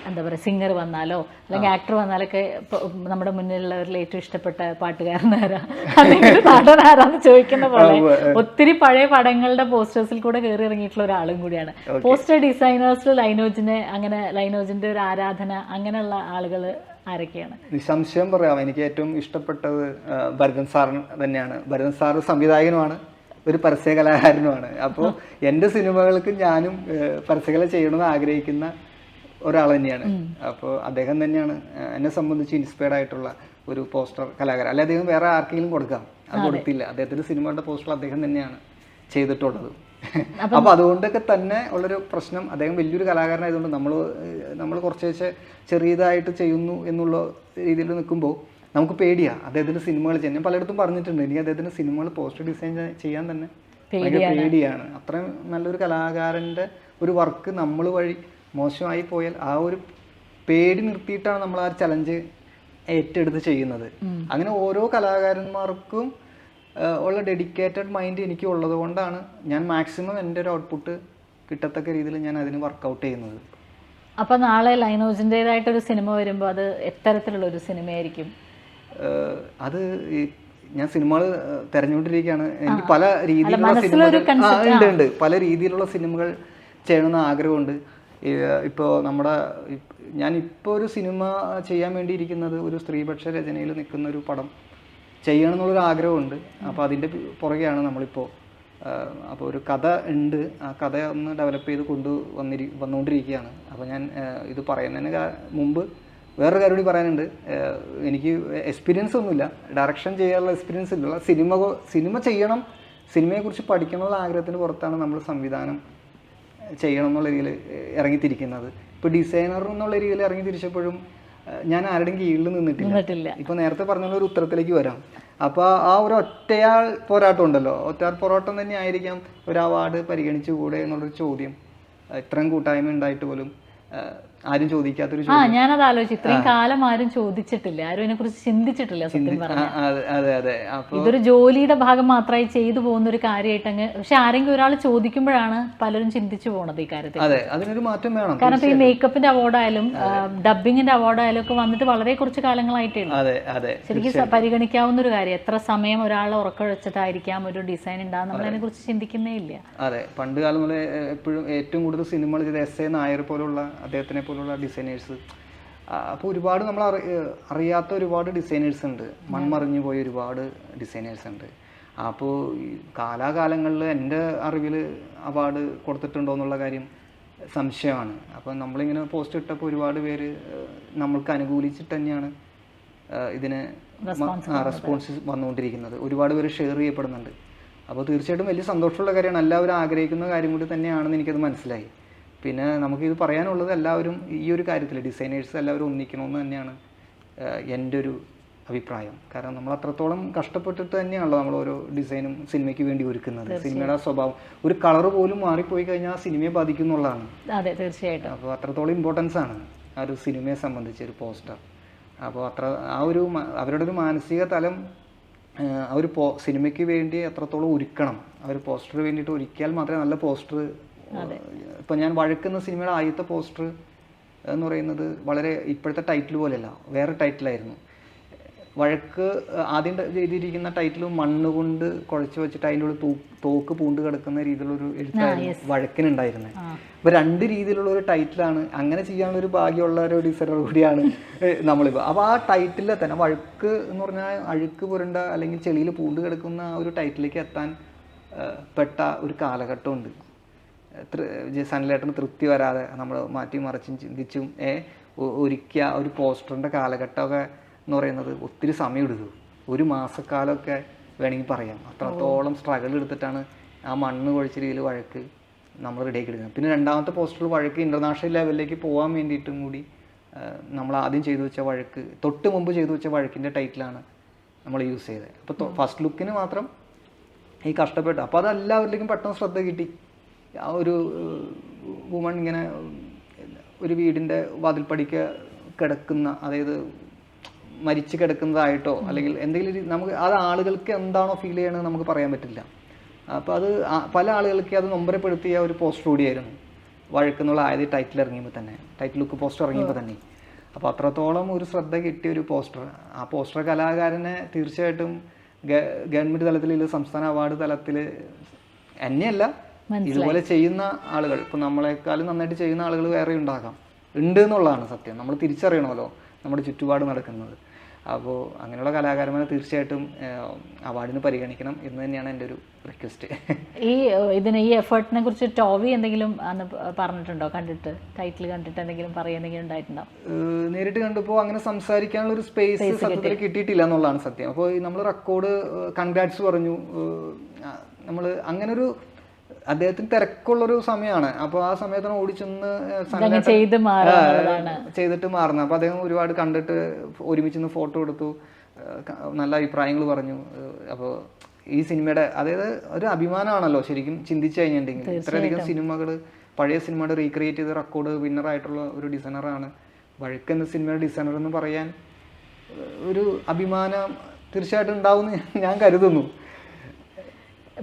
Speaker 1: എന്താ പറയുക, സിംഗർ വന്നാലോ അല്ലെങ്കിൽ ആക്ടർ വന്നാലൊക്കെ നമ്മുടെ മുന്നിലുള്ളവരിൽ ഏറ്റവും ഇഷ്ടപ്പെട്ട പാട്ടുകാരനാരാ അല്ലെങ്കിൽ നടനാരാന്ന് ചോദിക്കുന്ന പോലെ ഒത്തിരി പഴയ പടങ്ങളുടെ പോസ്റ്റേഴ്സിൽ കൂടെ കയറി ഇറങ്ങിയിട്ടുള്ള ഒരാളും കൂടിയാണ്. പോസ്റ്റർ ഡിസൈനേഴ്സിൽ ലൈനോജിന്റെ ഒരു ആരാധന, അങ്ങനെയുള്ള ആളുകൾ ആരൊക്കെയാണ്?
Speaker 2: നിസ്സംശയം പറയാം, എനിക്ക് ഏറ്റവും ഇഷ്ടപ്പെട്ടത് ഭരതൻ സാറിന് തന്നെയാണ്. ഭരതൻ സാർ സംവിധായകനുമാണ്, ഒരു പരസ്യ കലാകാരനുമാണ്. അപ്പോൾ എൻ്റെ സിനിമകൾക്ക് ഞാനും പരസ്യകല ചെയ്യണമെന്ന് ആഗ്രഹിക്കുന്ന ഒരാൾ തന്നെയാണ്. അപ്പോൾ അദ്ദേഹം തന്നെയാണ് എന്നെ സംബന്ധിച്ച് ഇൻസ്പയർഡ് ആയിട്ടുള്ള ഒരു പോസ്റ്റർ കലാകാരൻ. അല്ലെ അദ്ദേഹം വേറെ ആർക്കെങ്കിലും കൊടുക്കാം, അത് കൊടുത്തില്ല. അദ്ദേഹത്തിൻ്റെ സിനിമകളുടെ പോസ്റ്റർ അദ്ദേഹം തന്നെയാണ് ചെയ്തിട്ടുള്ളത്. അപ്പോൾ അതുകൊണ്ടൊക്കെ തന്നെ ഉള്ളൊരു പ്രശ്നം, അദ്ദേഹം വലിയൊരു കലാകാരനായതുകൊണ്ട് നമ്മൾ കുറച്ച് ചെറിയതായിട്ട് ചെയ്യുന്നു എന്നുള്ള രീതിയിൽ നിൽക്കുമ്പോൾ നമുക്ക് പേടിയാണ് അദ്ദേഹത്തിൻ്റെ സിനിമകൾ ചെയ്യാൻ. ഞാൻ പലയിടത്തും പറഞ്ഞിട്ടുണ്ട്, എനിക്ക് അദ്ദേഹത്തിൻ്റെ സിനിമകൾ പോസ്റ്റർ ഡിസൈൻ ചെയ്യാൻ തന്നെ പേടിയാണ്. അത്രയും നല്ലൊരു കലാകാരൻ്റെ ഒരു വർക്ക് നമ്മൾ വഴി മോശമായി പോയാൽ ആ ഒരു പേടി നിർത്തിയിട്ടാണ് നമ്മൾ ആ ചലഞ്ച് ഏറ്റെടുത്ത് ചെയ്യുന്നത്. അങ്ങനെ ഓരോ കലാകാരന്മാർക്കും ഉള്ള ഡെഡിക്കേറ്റഡ് മൈൻഡ് എനിക്ക് ഉള്ളത് കൊണ്ടാണ് ഞാൻ മാക്സിമം എൻ്റെ ഒരു ഔട്ട്പുട്ട് കിട്ടത്തക്ക രീതിയിൽ ഞാൻ അതിന് വർക്കൗട്ട് ചെയ്യുന്നത്.
Speaker 1: അപ്പോൾ നാളെ ലൈനോജിൻ്റെതായിട്ടൊരു സിനിമ വരുമ്പോൾ അത് എത്തരത്തിലുള്ളൊരു സിനിമയായിരിക്കും?
Speaker 2: അത് ഞാൻ സിനിമകൾ തിരഞ്ഞുകൊണ്ടിരിക്കുകയാണ്. എനിക്ക് പല രീതിയിലുള്ള സിനിമകൾ ഉണ്ട്, പല രീതിയിലുള്ള സിനിമകൾ ചെയ്യണമെന്ന് ആഗ്രഹമുണ്ട്. ഇപ്പോൾ ഞാനിപ്പോൾ ഒരു സിനിമ ചെയ്യാൻ വേണ്ടിയിരിക്കുന്നത് ഒരു സ്ത്രീപക്ഷ രചനയിൽ നിൽക്കുന്ന ഒരു പടം ചെയ്യണം എന്നുള്ളൊരു ആഗ്രഹമുണ്ട്. അപ്പോൾ അതിൻ്റെ പുറകെയാണ് നമ്മളിപ്പോൾ. അപ്പോൾ ഒരു കഥ ഉണ്ട്, ആ കഥ ഒന്ന് ഡെവലപ്പ് ചെയ്ത് വന്നുകൊണ്ടിരിക്കുകയാണ്. അപ്പോൾ ഞാൻ ഇത് പറയുന്നതിന് മുമ്പ് വേറൊരു കാര്യം കൂടി പറയാനുണ്ട്. എനിക്ക് എക്സ്പീരിയൻസ് ഒന്നുമില്ല, ഡയറക്ഷൻ ചെയ്യാനുള്ള എക്സ്പീരിയൻസ് ഇല്ല. സിനിമ ചെയ്യണം, സിനിമയെക്കുറിച്ച് പഠിക്കണം എന്നുള്ള ആഗ്രഹത്തിന് പുറത്താണ് നമ്മൾ സംവിധാനം ചെയ്യണം എന്നുള്ള രീതിയിൽ ഇറങ്ങിത്തിരിക്കുന്നത്. ഇപ്പോൾ ഡിസൈനർ എന്നുള്ള രീതിയിൽ ഇറങ്ങി തിരിച്ചപ്പോഴും ഞാൻ ആരുടെയും കീഴിൽ നിന്നിട്ടില്ല. ഇപ്പൊ നേരത്തെ പറഞ്ഞ ഒരു ഉത്തരത്തിലേക്ക് വരാം. അപ്പൊ ആ ഒരു ഒറ്റയാൾ പോരാട്ടം ഉണ്ടല്ലോ, ഒറ്റയാൾ പോരാട്ടം തന്നെ ആയിരിക്കാം ഒരു അവാർഡ് പരിഗണിച്ചുകൂടെ എന്നുള്ളൊരു ചോദ്യം ഇത്രയും കൂട്ടായ്മ ഉണ്ടായിട്ട് പോലും ആരും ചോദിക്കാത്തൊരു ചോദ്യം.
Speaker 1: ഞാനത് ആലോചിച്ചു, ഇത്രയും കാലം ആരും ചോദിച്ചിട്ടില്ല, ആരും അതിനെ കുറിച്ച് ചിന്തിച്ചിട്ടില്ല. സത്യം പറഞ്ഞാൽ ഇതൊരു ജോലിയുടെ ഭാഗം മാത്രമായി ചെയ്തു പോകുന്ന ഒരു കാര്യമായിട്ട് പക്ഷെ ആരെങ്കിലും ഒരാൾ ചോദിക്കുമ്പോഴാണ് പലരും ചിന്തിച്ചു പോണത് ഈ കാര്യത്തിൽ.
Speaker 2: അതിനൊരു മാറ്റം വേണം.
Speaker 1: കാരണം ഈ മേക്കപ്പിന്റെ അവാർഡായാലും ഡബിങ്ങിന്റെ അവാർഡായാലും ഒക്കെ വന്നിട്ട് വളരെ കുറച്ച് കാലങ്ങളായിട്ടേ ഉള്ളൂ. ശരിക്കും പരിഗണിക്കാവുന്ന ഒരു കാര്യം. എത്ര സമയം ഒരാളെ ഉറക്കഴിച്ചിട്ടായിരിക്കാം ഒരു ഡിസൈൻ ഉണ്ടാകും, നമ്മൾ അതിനെ കുറിച്ച് ചിന്തിക്കുന്നേ ഇല്ല.
Speaker 2: അതെ, പണ്ട് കാലം മുതലേ എപ്പോഴും ഏറ്റവും കൂടുതൽ സിനിമകൾ ചെയ്ത എസ് എ നായർ പോലുള്ള അദ്ദേഹത്തിനെ പോലുള്ള ഡിസൈനേഴ്സ്. അപ്പോൾ ഒരുപാട് നമ്മൾ അറിയാത്ത ഒരുപാട് ഡിസൈനേഴ്സ് ഉണ്ട്, മൺമറിഞ്ഞു പോയ ഒരുപാട് ഡിസൈനേഴ്സ് ഉണ്ട്. അപ്പോൾ കാലാകാലങ്ങളിൽ എൻ്റെ അറിവിൽ അവാർഡ് കൊടുത്തിട്ടുണ്ടോ എന്നുള്ള കാര്യം സംശയമാണ്. അപ്പോൾ നമ്മളിങ്ങനെ പോസ്റ്റ് ഇട്ടപ്പോൾ ഒരുപാട് പേര് നമ്മൾക്ക് അനുകൂലിച്ചിട്ട് തന്നെയാണ് ഇതിന് റെസ്പോൺസ് വന്നുകൊണ്ടിരിക്കുന്നത്. ഒരുപാട് പേര് ഷെയർ ചെയ്യപ്പെടുന്നുണ്ട്. അപ്പോൾ തീർച്ചയായിട്ടും വലിയ സന്തോഷമുള്ള കാര്യമാണ്. എല്ലാവരും ആഗ്രഹിക്കുന്ന കാര്യം കൂടി തന്നെയാണെന്ന് എനിക്കത് മനസ്സിലായി. പിന്നെ നമുക്കിത് പറയാനുള്ളത് എല്ലാവരും ഈ ഒരു കാര്യത്തിൽ ഡിസൈനേഴ്സ് എല്ലാവരും ഒന്നിക്കണമെന്ന് തന്നെയാണ് എൻ്റെ ഒരു അഭിപ്രായം. കാരണം നമ്മൾ അത്രത്തോളം കഷ്ടപ്പെട്ടിട്ട് തന്നെയാണല്ലോ നമ്മൾ ഓരോ ഡിസൈനും സിനിമയ്ക്ക് വേണ്ടി ഒരുക്കുന്നത്. സിനിമയുടെ സ്വഭാവം, ഒരു കളർ പോലും മാറിപ്പോയി കഴിഞ്ഞാൽ ആ സിനിമയെ ബാധിക്കും എന്നുള്ളതാണ്.
Speaker 1: അതെ, തീർച്ചയായിട്ടും.
Speaker 2: അപ്പോൾ അത്രത്തോളം ഇമ്പോർട്ടൻസ് ആണ് ആ ഒരു സിനിമയെ സംബന്ധിച്ച് ഒരു പോസ്റ്റർ. അപ്പോൾ ആ ഒരു അവരുടെ ഒരു മാനസിക തലം ആ ഒരു സിനിമയ്ക്ക് വേണ്ടി എത്രത്തോളം ഒരുക്കണം, ആ ഒരു പോസ്റ്ററിന് വേണ്ടിയിട്ട് ഒരുക്കിയാൽ മാത്രമേ നല്ല പോസ്റ്റർ. ഇപ്പം ഞാൻ വഴക്കുന്ന സിനിമയുടെ ആദ്യത്തെ പോസ്റ്റർ എന്ന് പറയുന്നത് വളരെ ഇപ്പോഴത്തെ ടൈറ്റിൽ പോലെയല്ല, വേറെ ടൈറ്റിലായിരുന്നു. വഴക്ക് ആദ്യം ചെയ്തിരിക്കുന്ന ടൈറ്റിൽ മണ്ണ് കൊണ്ട് കുഴച്ച് വെച്ചിട്ട് അതിൻ്റെ ഉള്ളിൽ തോക്ക് പൂണ്ട് കിടക്കുന്ന രീതിയിലുള്ളൊരു എഴുത്തായിരുന്നു വഴക്കിനുണ്ടായിരുന്നത്. അപ്പോൾ 2 രീതിയിലുള്ള ഒരു ടൈറ്റിലാണ്. അങ്ങനെ ചെയ്യാനുള്ള ഒരു ഭാഗ്യമുള്ള ഒരു ഡിസൈനർ കൂടിയാണ് നമ്മളിപ്പോൾ. അപ്പോൾ ആ ടൈറ്റിലെ തന്നെ വഴക്ക് എന്ന് പറഞ്ഞാൽ അഴുക്ക് പുരണ്ട അല്ലെങ്കിൽ ചെളിയിൽ പൂണ്ട് കിടക്കുന്ന ആ ഒരു ടൈറ്റിലേക്ക് എത്താൻ പെട്ട ഒരു കാലഘട്ടമുണ്ട്. സനലേട്ടന് തൃപ്തി വരാതെ നമ്മൾ മാറ്റി മറിച്ചും ചിന്തിച്ചും ഒരുക്കിയ ഒരു പോസ്റ്ററിൻ്റെ കാലഘട്ടമൊക്കെ എന്ന് പറയുന്നത് ഒത്തിരി സമയം എടുക്കും. 1 മാസക്കാലമൊക്കെ വേണമെങ്കിൽ പറയാം. അത്രത്തോളം സ്ട്രഗിൾ എടുത്തിട്ടാണ് ആ മണ്ണ് കുഴച്ച രീതിയിൽ വഴക്ക് നമ്മൾ റെഡിയാക്കി എടുക്കുന്നത്. പിന്നെ 2ാമത്തെ പോസ്റ്ററിൽ വഴക്ക് ഇൻ്റർനാഷണൽ ലെവലിലേക്ക് പോകാൻ വേണ്ടിയിട്ടും കൂടി നമ്മൾ ആദ്യം ചെയ്തു വെച്ച വഴക്ക്, തൊട്ട് മുമ്പ് ചെയ്തു വെച്ച വഴക്കിൻ്റെ ടൈറ്റിലാണ് നമ്മൾ യൂസ് ചെയ്തത്. അപ്പോൾ ഫസ്റ്റ് ലുക്കിന് മാത്രം ഈ കഷ്ടപ്പെട്ടു. അപ്പോൾ അതെല്ലാവരിലേക്കും പെട്ടെന്ന് ശ്രദ്ധ കിട്ടി. ആ ഒരു വുമൺ ഇങ്ങനെ ഒരു വീടിൻ്റെ വാതിൽപ്പടിക്ക് കിടക്കുന്ന, അതായത് മരിച്ചു കിടക്കുന്നതായിട്ടോ അല്ലെങ്കിൽ എന്തെങ്കിലും നമുക്ക് അത് ആളുകൾക്ക് എന്താണോ ഫീൽ ചെയ്യണമെന്ന് നമുക്ക് പറയാൻ പറ്റില്ല. അപ്പോൾ അത് പല ആളുകൾക്ക് അത് നൊമ്പരപ്പെടുത്തിയ ഒരു പോസ്റ്റർ കൂടിയായിരുന്നു വഴക്കെന്നുള്ള ആദ്യ ടൈറ്റിൽ ഇറങ്ങിയപ്പോൾ തന്നെ, ടൈറ്റിൽ ലുക്ക് പോസ്റ്റർ ഇറങ്ങിയപ്പോൾ തന്നെ. അപ്പോൾ അത്രത്തോളം ഒരു ശ്രദ്ധ കിട്ടിയ ഒരു പോസ്റ്റർ. ആ പോസ്റ്റർ കലാകാരനെ തീർച്ചയായിട്ടും ഗവൺമെൻറ് തലത്തിൽ, സംസ്ഥാന അവാർഡ് തലത്തിൽ എന്നെയല്ല ഇതുപോലെ ചെയ്യുന്ന ആളുകൾ, ഇപ്പം നമ്മളെക്കാളും നന്നായിട്ട് ചെയ്യുന്ന ആളുകൾ വേറെ ഉണ്ട് എന്നുള്ളതാണ് സത്യം. നമ്മൾ തിരിച്ചറിയണമല്ലോ നമ്മുടെ ചുറ്റുപാട് നടക്കുന്നത്. അപ്പോൾ അങ്ങനെയുള്ള കലാകാരന്മാരെ തീർച്ചയായിട്ടും അവാർഡിന് പരിഗണിക്കണം എന്ന് തന്നെയാണ് എൻ്റെ ഒരു റിക്വസ്റ്റ്.
Speaker 1: ഈ എഫേർട്ടിനെ കുറിച്ച് ടോവി എന്തെങ്കിലും അന്ന് പറഞ്ഞിട്ടുണ്ടോ? കണ്ടിട്ട് ടൈറ്റിൽ കണ്ടിട്ട് എന്തെങ്കിലും എന്തെങ്കിലും ഉണ്ടായിട്ടുണ്ടോ?
Speaker 2: നേരിട്ട് കണ്ടപ്പോൾ അങ്ങനെ സംസാരിക്കാനുള്ള ഒരു സ്പേസ് സത്യത്തിൽ കിട്ടിയിട്ടില്ല എന്നുള്ളതാണ് സത്യം. അപ്പോൾ നമ്മൾ റെക്കോർഡ് കൺഗ്രാറ്റ്സ് പറഞ്ഞു. നമ്മൾ അങ്ങനൊരു അദ്ദേഹത്തിന് തിരക്കുള്ളൊരു സമയമാണ്. അപ്പോൾ ആ സമയത്താണ് ഓടിച്ചെന്ന് ചെയ്തിട്ട് മാറുന്നത്. അപ്പോൾ അദ്ദേഹം ഒരുപാട് കണ്ടിട്ട് ഒരുമിച്ച് ഫോട്ടോ എടുത്തു, നല്ല അഭിപ്രായങ്ങൾ പറഞ്ഞു. അപ്പോൾ ഈ സിനിമയുടെ, അതായത് ഒരു അഭിമാനമാണല്ലോ ശരിക്കും ചിന്തിച്ചു കഴിഞ്ഞിട്ടുണ്ടെങ്കിൽ. ഇത്രയധികം സിനിമകൾ, പഴയ സിനിമയുടെ റീക്രിയേറ്റ് ചെയ്ത റെക്കോർഡ് വിന്നറായിട്ടുള്ള ഒരു ഡിസൈനറാണ് വഴക്ക് എന്ന സിനിമയുടെ ഡിസൈനർ എന്ന് പറയാൻ ഒരു അഭിമാനം തീർച്ചയായിട്ടും ഉണ്ടാവുമെന്ന് ഞാൻ കരുതുന്നു.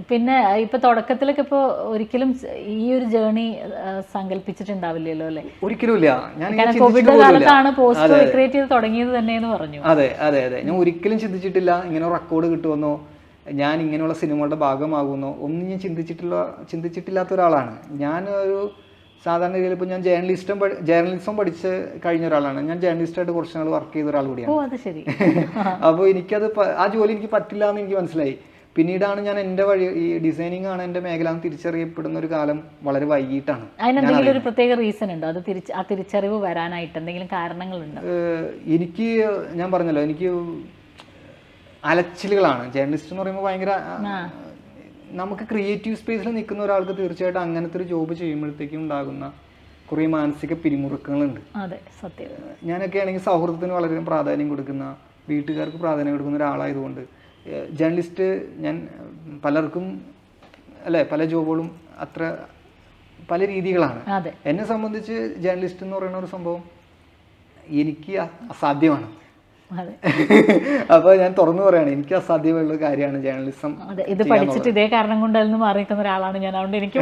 Speaker 1: പിന്നെ ഇപ്പൊ തുടക്കത്തിലൊക്കെ ഇപ്പൊ ഒരിക്കലും ഈ ഒരു ജേർണി സങ്കല്പിച്ചിട്ടുണ്ടാവില്ലല്ലോ അല്ലെ?
Speaker 2: ഒരിക്കലുമില്ല. ഞാൻ
Speaker 1: കോവിഡ് കാലത്താണ് പോസ്റ്റർ ക്രിയേറ്റ് ചെയ്ത് തുടങ്ങിയത് തന്നെ എന്ന് പറഞ്ഞു.
Speaker 2: അതെ അതെ അതെ, ഞാൻ ഒരിക്കലും ചിന്തിച്ചിട്ടില്ല ഇങ്ങനെ റെക്കോർഡ് കിട്ടുമെന്നോ ഞാൻ ഇങ്ങനെയുള്ള സിനിമകളുടെ ഭാഗമാകുമെന്നോ ഒന്നും ഞാൻ ചിന്തിച്ചിട്ടില്ലാത്ത ഒരാളാണ്. ഞാൻ ഒരു സാധാരണ രീതിയിൽ ഇപ്പോൾ ഞാൻ ജേർണലിസം പഠിച്ച് കഴിഞ്ഞ ഒരാളാണ്. ഞാൻ ജേർണലിസ്റ്റായിട്ട് കുറച്ച് നാൾ വർക്ക് ചെയ്ത ഒരാൾ കൂടിയാണ്. അപ്പോൾ എനിക്കത് ആ ജോലി എനിക്ക് പറ്റില്ല എന്ന് എനിക്ക് മനസ്സിലായി. പിന്നീടാണ് ഞാൻ എൻ്റെ വഴി, ഈ ഡിസൈനിങ് ആണ് എൻ്റെ മേഖല എന്ന് തിരിച്ചറിയപ്പെടുന്ന ഒരു കാലം വളരെ വൈകിട്ടാണ്.
Speaker 1: അതിനെന്തെങ്കിലും ഒരു പ്രത്യേക റീസൺ ഉണ്ടോ? അത് ആ തിരിച്ചറിവ് വരാനായിട്ട് എന്തെങ്കിലും കാരണങ്ങളുണ്ടോ?
Speaker 2: എനിക്ക് ഞാൻ പറഞ്ഞല്ലോ, എനിക്ക് അലച്ചിലുകളാണ്. ജേർണലിസ്റ്റ് എന്ന് പറയുമ്പോൾ ഭയങ്കര, നമുക്ക് ക്രിയേറ്റീവ് സ്പേസിൽ നിൽക്കുന്ന ഒരാൾക്ക് തീർച്ചയായിട്ടും അങ്ങനത്തെ ഒരു ജോബ് ചെയ്യുമ്പോഴത്തേക്കും ഉണ്ടാകുന്ന കുറേ മാനസിക പിരിമുറുക്കങ്ങളുണ്ട്.
Speaker 1: അതെ, സത്യം.
Speaker 2: ഞാനൊക്കെ ആണെങ്കിൽ സൗഹൃദത്തിന് വളരെ പ്രാധാന്യം കൊടുക്കുന്ന, വീട്ടുകാർക്ക് പ്രാധാന്യം കൊടുക്കുന്ന ഒരാളായതുകൊണ്ട് ജേർണലിസ്റ്റ് ഞാൻ പലർക്കും അല്ലേ, പല ജോബുകളും അത്ര പല രീതികളാണ്. എന്നെ സംബന്ധിച്ച് ജേർണലിസ്റ്റ് എന്ന് പറയുന്ന ഒരു സംഭവം എനിക്ക് അസാധ്യമാണ്. അപ്പൊ ഞാൻ തുറന്നു പറയാണ്, എനിക്ക് അസാധ്യമുള്ള കാര്യമാണ് ജേർണലിസം.
Speaker 1: ഇത് പഠിച്ചിട്ട് ഇതേ കാരണം കൊണ്ട് അതിൽ നിന്ന് മാറി നിൽക്കുന്ന ഒരാളാണ് ഞാൻ. അതുകൊണ്ട് എനിക്ക്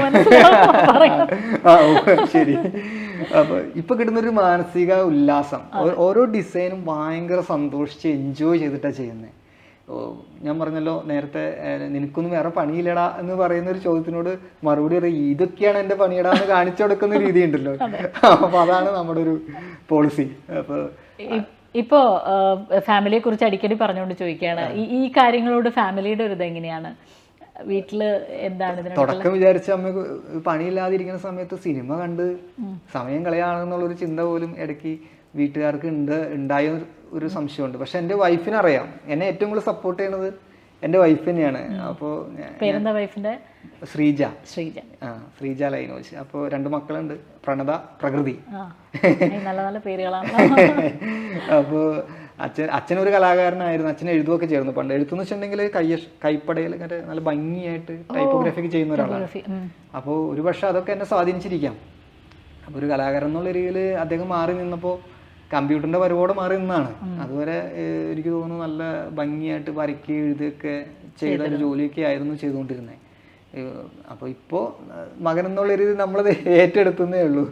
Speaker 2: ശരി. അപ്പൊ ഇപ്പൊ കിട്ടുന്നൊരു മാനസിക ഉല്ലാസം, ഓരോ ഡിസൈനും ഭയങ്കര സന്തോഷിച്ച് എൻജോയ് ചെയ്തിട്ടാണ് ചെയ്യുന്നത്. ഞാൻ പറഞ്ഞല്ലോ നേരത്തെ, നിനക്കൊന്നും വേറെ പണിയില്ലടാ എന്ന് പറയുന്ന ഒരു ചോദ്യത്തിനോട് മറുപടി പറയും, ഇതൊക്കെയാണ് എൻ്റെ പണിയിടാ എന്ന് കാണിച്ചു കൊടുക്കുന്ന രീതി ഉണ്ടല്ലോ. അപ്പൊ അതാണ് നമ്മുടെ ഒരു പോളിസി. അപ്പൊ
Speaker 1: ഇപ്പോ ഫാമിലിയെ കുറിച്ച് അടിക്കടി പറഞ്ഞുകൊണ്ട് ചോദിക്കുകയാണ്, ഈ കാര്യങ്ങളോട് ഫാമിലിയുടെ ഒരു ഇതെങ്ങനെയാണ്? വീട്ടില് എന്താണ്
Speaker 2: തുടക്കം വിചാരിച്ച അമ്മ പണിയില്ലാതിരിക്കുന്ന സമയത്ത് സിനിമ കണ്ട് സമയം കളയാണെന്നുള്ളൊരു ചിന്ത പോലും ഇടയ്ക്ക് വീട്ടുകാർക്ക് ഉണ്ടായ ഒരു സംശയമുണ്ട്. പക്ഷെ എൻ്റെ വൈഫിനറിയാം, എന്നെ ഏറ്റവും കൂടുതൽ സപ്പോർട്ട് ചെയ്യുന്നത് എൻ്റെ വൈഫ് തന്നെയാണ്. അപ്പോൾ
Speaker 1: പേരെന്താ വൈഫിന്റെ?
Speaker 2: ശ്രീജ.
Speaker 1: ശ്രീജ.
Speaker 2: ശ്രീജ ലൈനോജ്. അപ്പോൾ 2 മക്കളുണ്ട്, പ്രണത, പ്രകൃതി.
Speaker 1: നല്ല നല്ല പേരുകളാണ്.
Speaker 2: അപ്പോൾ അച്ഛനൊരു കലാകാരനായിരുന്നു. അച്ഛൻ എഴുതുകയൊക്കെ ചേർന്നു പണ്ട്. എഴുത്തുന്ന് വെച്ചിട്ടുണ്ടെങ്കിൽ കൈപ്പടയിൽ ഇങ്ങനെ നല്ല ഭംഗിയായിട്ട് ടൈപ്പോഗ്രാഫിക്ക് ചെയ്യുന്ന ഒരാളാണ്. അപ്പോൾ ഒരു പക്ഷേ അതൊക്കെ എന്നെ സ്വാധീനിച്ചിരിക്കാം. അപ്പോൾ ഒരു കലാകാരൻ എന്നുള്ള രീതിയിൽ അദ്ദേഹം മാറി നിന്നപ്പോൾ കമ്പ്യൂട്ടറിൻ്റെ വരവോടെ മാറി നിന്നാണ്. അതുവരെ എനിക്ക് തോന്നുന്നു നല്ല ഭംഗിയായിട്ട് വരയ്ക്കുക എഴുതുകയൊക്കെ ചെയ്ത ഒരു ജോലിയൊക്കെ ആയിരുന്നു ചെയ്തുകൊണ്ടിരുന്നത്. അപ്പോൾ ഇപ്പോൾ മകൻ എന്നുള്ള രീതിയിൽ നമ്മളത് ഏറ്റെടുത്തതേ ഉള്ളൂ.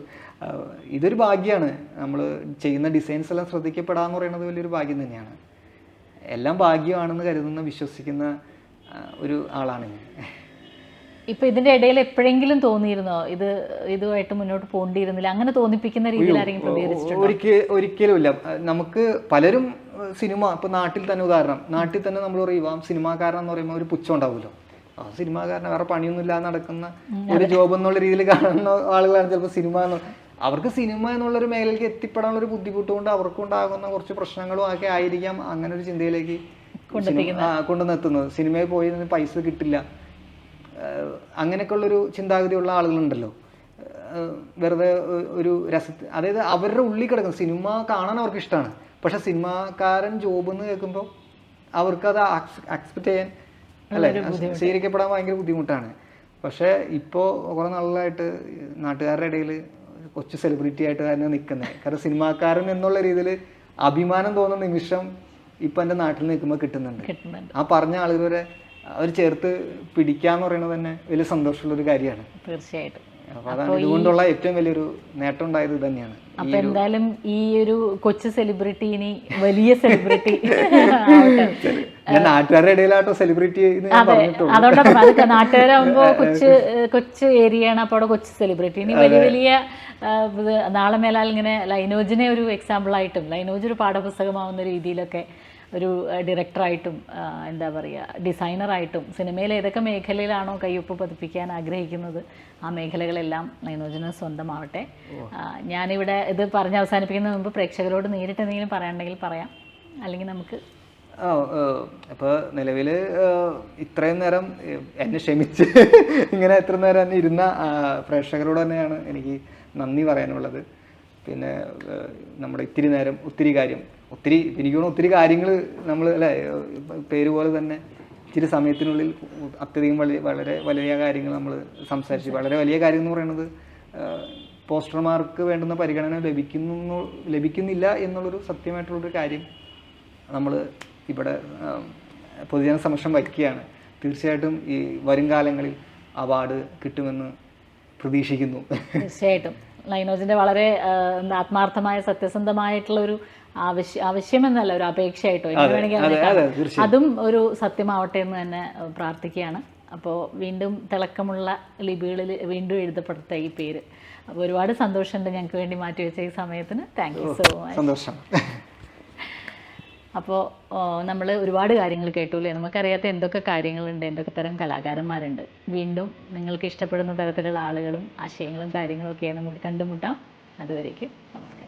Speaker 2: ഇതൊരു ഭാഗ്യമാണ്. നമ്മൾ ചെയ്യുന്ന ഡിസൈൻസ് എല്ലാം ശ്രദ്ധിക്കപ്പെടാന്ന് പറയുന്നത് വലിയൊരു ഭാഗ്യം തന്നെയാണ്. എല്ലാം ഭാഗ്യമാണെന്ന് കരുതുന്ന വിശ്വസിക്കുന്ന ഒരു ആളാണ് ഞാൻ.
Speaker 1: ഇപ്പൊ ഇതിന്റെ ഇടയിൽ എപ്പോഴെങ്കിലും തോന്നിയിരുന്നോ ഇതുമായിട്ട് മുന്നോട്ട് പോകേണ്ടിയിരുന്നില്ല, അങ്ങനെ തോന്നിപ്പിക്കുന്ന രീതിയിൽ ആരെങ്കിലും പ്രതികരിച്ചിട്ടുണ്ടോ?
Speaker 2: ഒരിക്കലും ഇല്ല. നമുക്ക് പലരും സിനിമ, ഇപ്പൊ നാട്ടിൽ തന്നെ ഉദാഹരണം, നാട്ടിൽ തന്നെ നമ്മൾ പറയുക സിനിമാക്കാരൻ എന്ന് പറയുമ്പോൾ ഒരു പുച്ഛം ഉണ്ടാവുമല്ലോ. ആ സിനിമാക്കാരനെ വേറെ പണിയൊന്നും ഇല്ലാതെ നടക്കുന്ന ഒരു ജോബ് എന്നുള്ള രീതിയിൽ കാണുന്ന ആളുകളാണ് ചിലപ്പോൾ സിനിമ അവർക്ക് സിനിമ എന്നുള്ളൊരു മേഖലയിലേക്ക് എത്തിപ്പെടാനുള്ളൊരു ബുദ്ധിമുട്ട് കൊണ്ട് അവർക്കുണ്ടാകുന്ന കുറച്ച് പ്രശ്നങ്ങളും ഒക്കെ ആയിരിക്കാം അങ്ങനെ ഒരു ചിന്തയിലേക്ക് കൊണ്ടുവന്നെത്തുന്നത്. സിനിമയിൽ പോയി പൈസ കിട്ടില്ല, അങ്ങനെയൊക്കെ ഉള്ളൊരു ചിന്താഗതിയുള്ള ആളുകളുണ്ടല്ലോ. വെറുതെ ഒരു രസത്തിൽ, അതായത് അവരുടെ ഉള്ളിൽ കിടക്കുന്ന സിനിമ കാണാൻ അവർക്ക് ഇഷ്ടമാണ്, പക്ഷെ സിനിമാക്കാരൻ ജോബ് എന്ന് കേൾക്കുമ്പോൾ അവർക്കത് ആക്സെപ്റ്റ് ചെയ്യാൻ അല്ലേ, സ്വീകരിക്കപ്പെടാൻ ഭയങ്കര ബുദ്ധിമുട്ടാണ്. പക്ഷേ ഇപ്പോൾ കുറേ നാളുകളായിട്ട് നാട്ടുകാരുടെ ഇടയിൽ കൊച്ചു സെലിബ്രിറ്റി ആയിട്ട് തന്നെ നിൽക്കുന്നത്. കാരണം സിനിമാക്കാരൻ എന്നുള്ള രീതിയിൽ അഭിമാനം തോന്നുന്ന നിമിഷം ഇപ്പം എൻ്റെ നാട്ടിൽ നിൽക്കുമ്പോൾ കിട്ടുന്നുണ്ട്. ആ പറഞ്ഞ ആളുകളെ അവർ ചേർത്ത് പിടിക്കാന്ന് പറയുന്നത് തന്നെ വലിയ സന്തോഷമുള്ളൊരു കാര്യമാണ്.
Speaker 1: തീർച്ചയായിട്ടും.
Speaker 2: അപ്പോൾ അതാണ് ഇതുകൊണ്ടുള്ള ഏറ്റവും വലിയൊരു നേട്ടം ഉണ്ടായത് തന്നെയാണ്.
Speaker 1: അപ്പൊ എന്തായാലും ഈ ഒരു കൊച്ചു സെലിബ്രിറ്റി ഇനി വലിയ സെലിബ്രിറ്റി
Speaker 2: നാട്ടുകാരുടെ ഇടയിലാട്ടോ സെലിബ്രിറ്റി.
Speaker 1: അതുകൊണ്ടാണ് നാട്ടുകാരാകുമ്പോ കൊച്ചു ഏരിയയാണ്, അപ്പോൾ അവിടെ കൊച്ചു സെലിബ്രിറ്റി. ഇനി വലിയ വലിയ നാളെ മേലാൽ ഇങ്ങനെ ലൈനോജിനെ ഒരു എക്സാമ്പിൾ ആയിട്ടും ലൈനോജ് ഒരു പാഠപുസ്തകമാവുന്ന രീതിയിലൊക്കെ ഒരു ഡയറക്ടറായിട്ടും എന്താ പറയുക ഡിസൈനറായിട്ടും സിനിമയിൽ ഏതൊക്കെ മേഖലയിലാണോ കയ്യൊപ്പ് പതിപ്പിക്കാൻ ആഗ്രഹിക്കുന്നത് ആ മേഖലകളെല്ലാം ലൈനോജിന് സ്വന്തമാവട്ടെ. ഞാനിവിടെ ഇത് പറഞ്ഞ് അവസാനിപ്പിക്കുന്നതിന് മുമ്പ് പ്രേക്ഷകരോട് നേരിട്ട് എന്തെങ്കിലും പറയാനുണ്ടെങ്കിൽ പറയാം, അല്ലെങ്കിൽ നമുക്ക്
Speaker 2: അപ്പോൾ നിലവിൽ ഇത്രയും നേരം എന്നെ ക്ഷമിച്ച് ഇങ്ങനെ എത്ര നേരം ഇരുന്ന പ്രേക്ഷകരോട് തന്നെയാണ് എനിക്ക് നന്ദി പറയാനുള്ളത്. പിന്നെ നമ്മുടെ ഇത്തിരി നേരം ഒത്തിരി എനിക്ക് തോന്നുന്നു ഒത്തിരി കാര്യങ്ങൾ നമ്മൾ അല്ലേ പേര് പോലെ തന്നെ ഇച്ചിരി സമയത്തിനുള്ളിൽ അത്യധികം വളരെ വലിയ കാര്യങ്ങൾ നമ്മൾ സംസാരിച്ചു. വളരെ വലിയ കാര്യം എന്ന് പറയുന്നത് പോസ്റ്റർമാർക്ക് വേണ്ടുന്ന പരിഗണന ലഭിക്കുന്നില്ല എന്നുള്ളൊരു സത്യമായിട്ടുള്ളൊരു കാര്യം നമ്മൾ ഇവിടെ പൊതുജന സമക്ഷം വയ്ക്കുകയാണ്. തീർച്ചയായിട്ടും ഈ വരും കാലങ്ങളിൽ അവാർഡ് കിട്ടുമെന്ന് പ്രതീക്ഷിക്കുന്നു.
Speaker 1: തീർച്ചയായിട്ടും ലൈനോജിൻ്റെ വളരെ ആത്മാർത്ഥമായ സത്യസന്ധമായിട്ടുള്ള ഒരു ആവശ്യമെന്നല്ല ഒരു അപേക്ഷയായിട്ടോ എനിക്ക് വേണമെങ്കിൽ അതും ഒരു സത്യമാവട്ടെ എന്ന് തന്നെ പ്രാർത്ഥിക്കുകയാണ്. അപ്പോൾ വീണ്ടും തിളക്കമുള്ള ലിപികളിൽ വീണ്ടും എഴുതപ്പെടട്ടെ ഈ പേര്. അപ്പോൾ ഒരുപാട് സന്തോഷമുണ്ട് ഞങ്ങൾക്ക് വേണ്ടി മാറ്റിവെച്ച ഈ സമയത്തിന്. Thank you so much.
Speaker 2: സന്തോഷം.
Speaker 1: അപ്പോൾ നമ്മൾ ഒരുപാട് കാര്യങ്ങൾ കേട്ടു അല്ലേ. നമുക്കറിയാത്ത എന്തൊക്കെ കാര്യങ്ങളുണ്ട്, എന്തൊക്കെ തരം കലാകാരന്മാരുണ്ട്. വീണ്ടും നിങ്ങൾക്ക് ഇഷ്ടപ്പെടുന്ന തരത്തിലുള്ള ആളുകളും ആശയങ്ങളും കാര്യങ്ങളും ഒക്കെയാണ് നമുക്ക് കണ്ടുമുട്ടാം. അതുവരേക്കും നമസ്കാരം.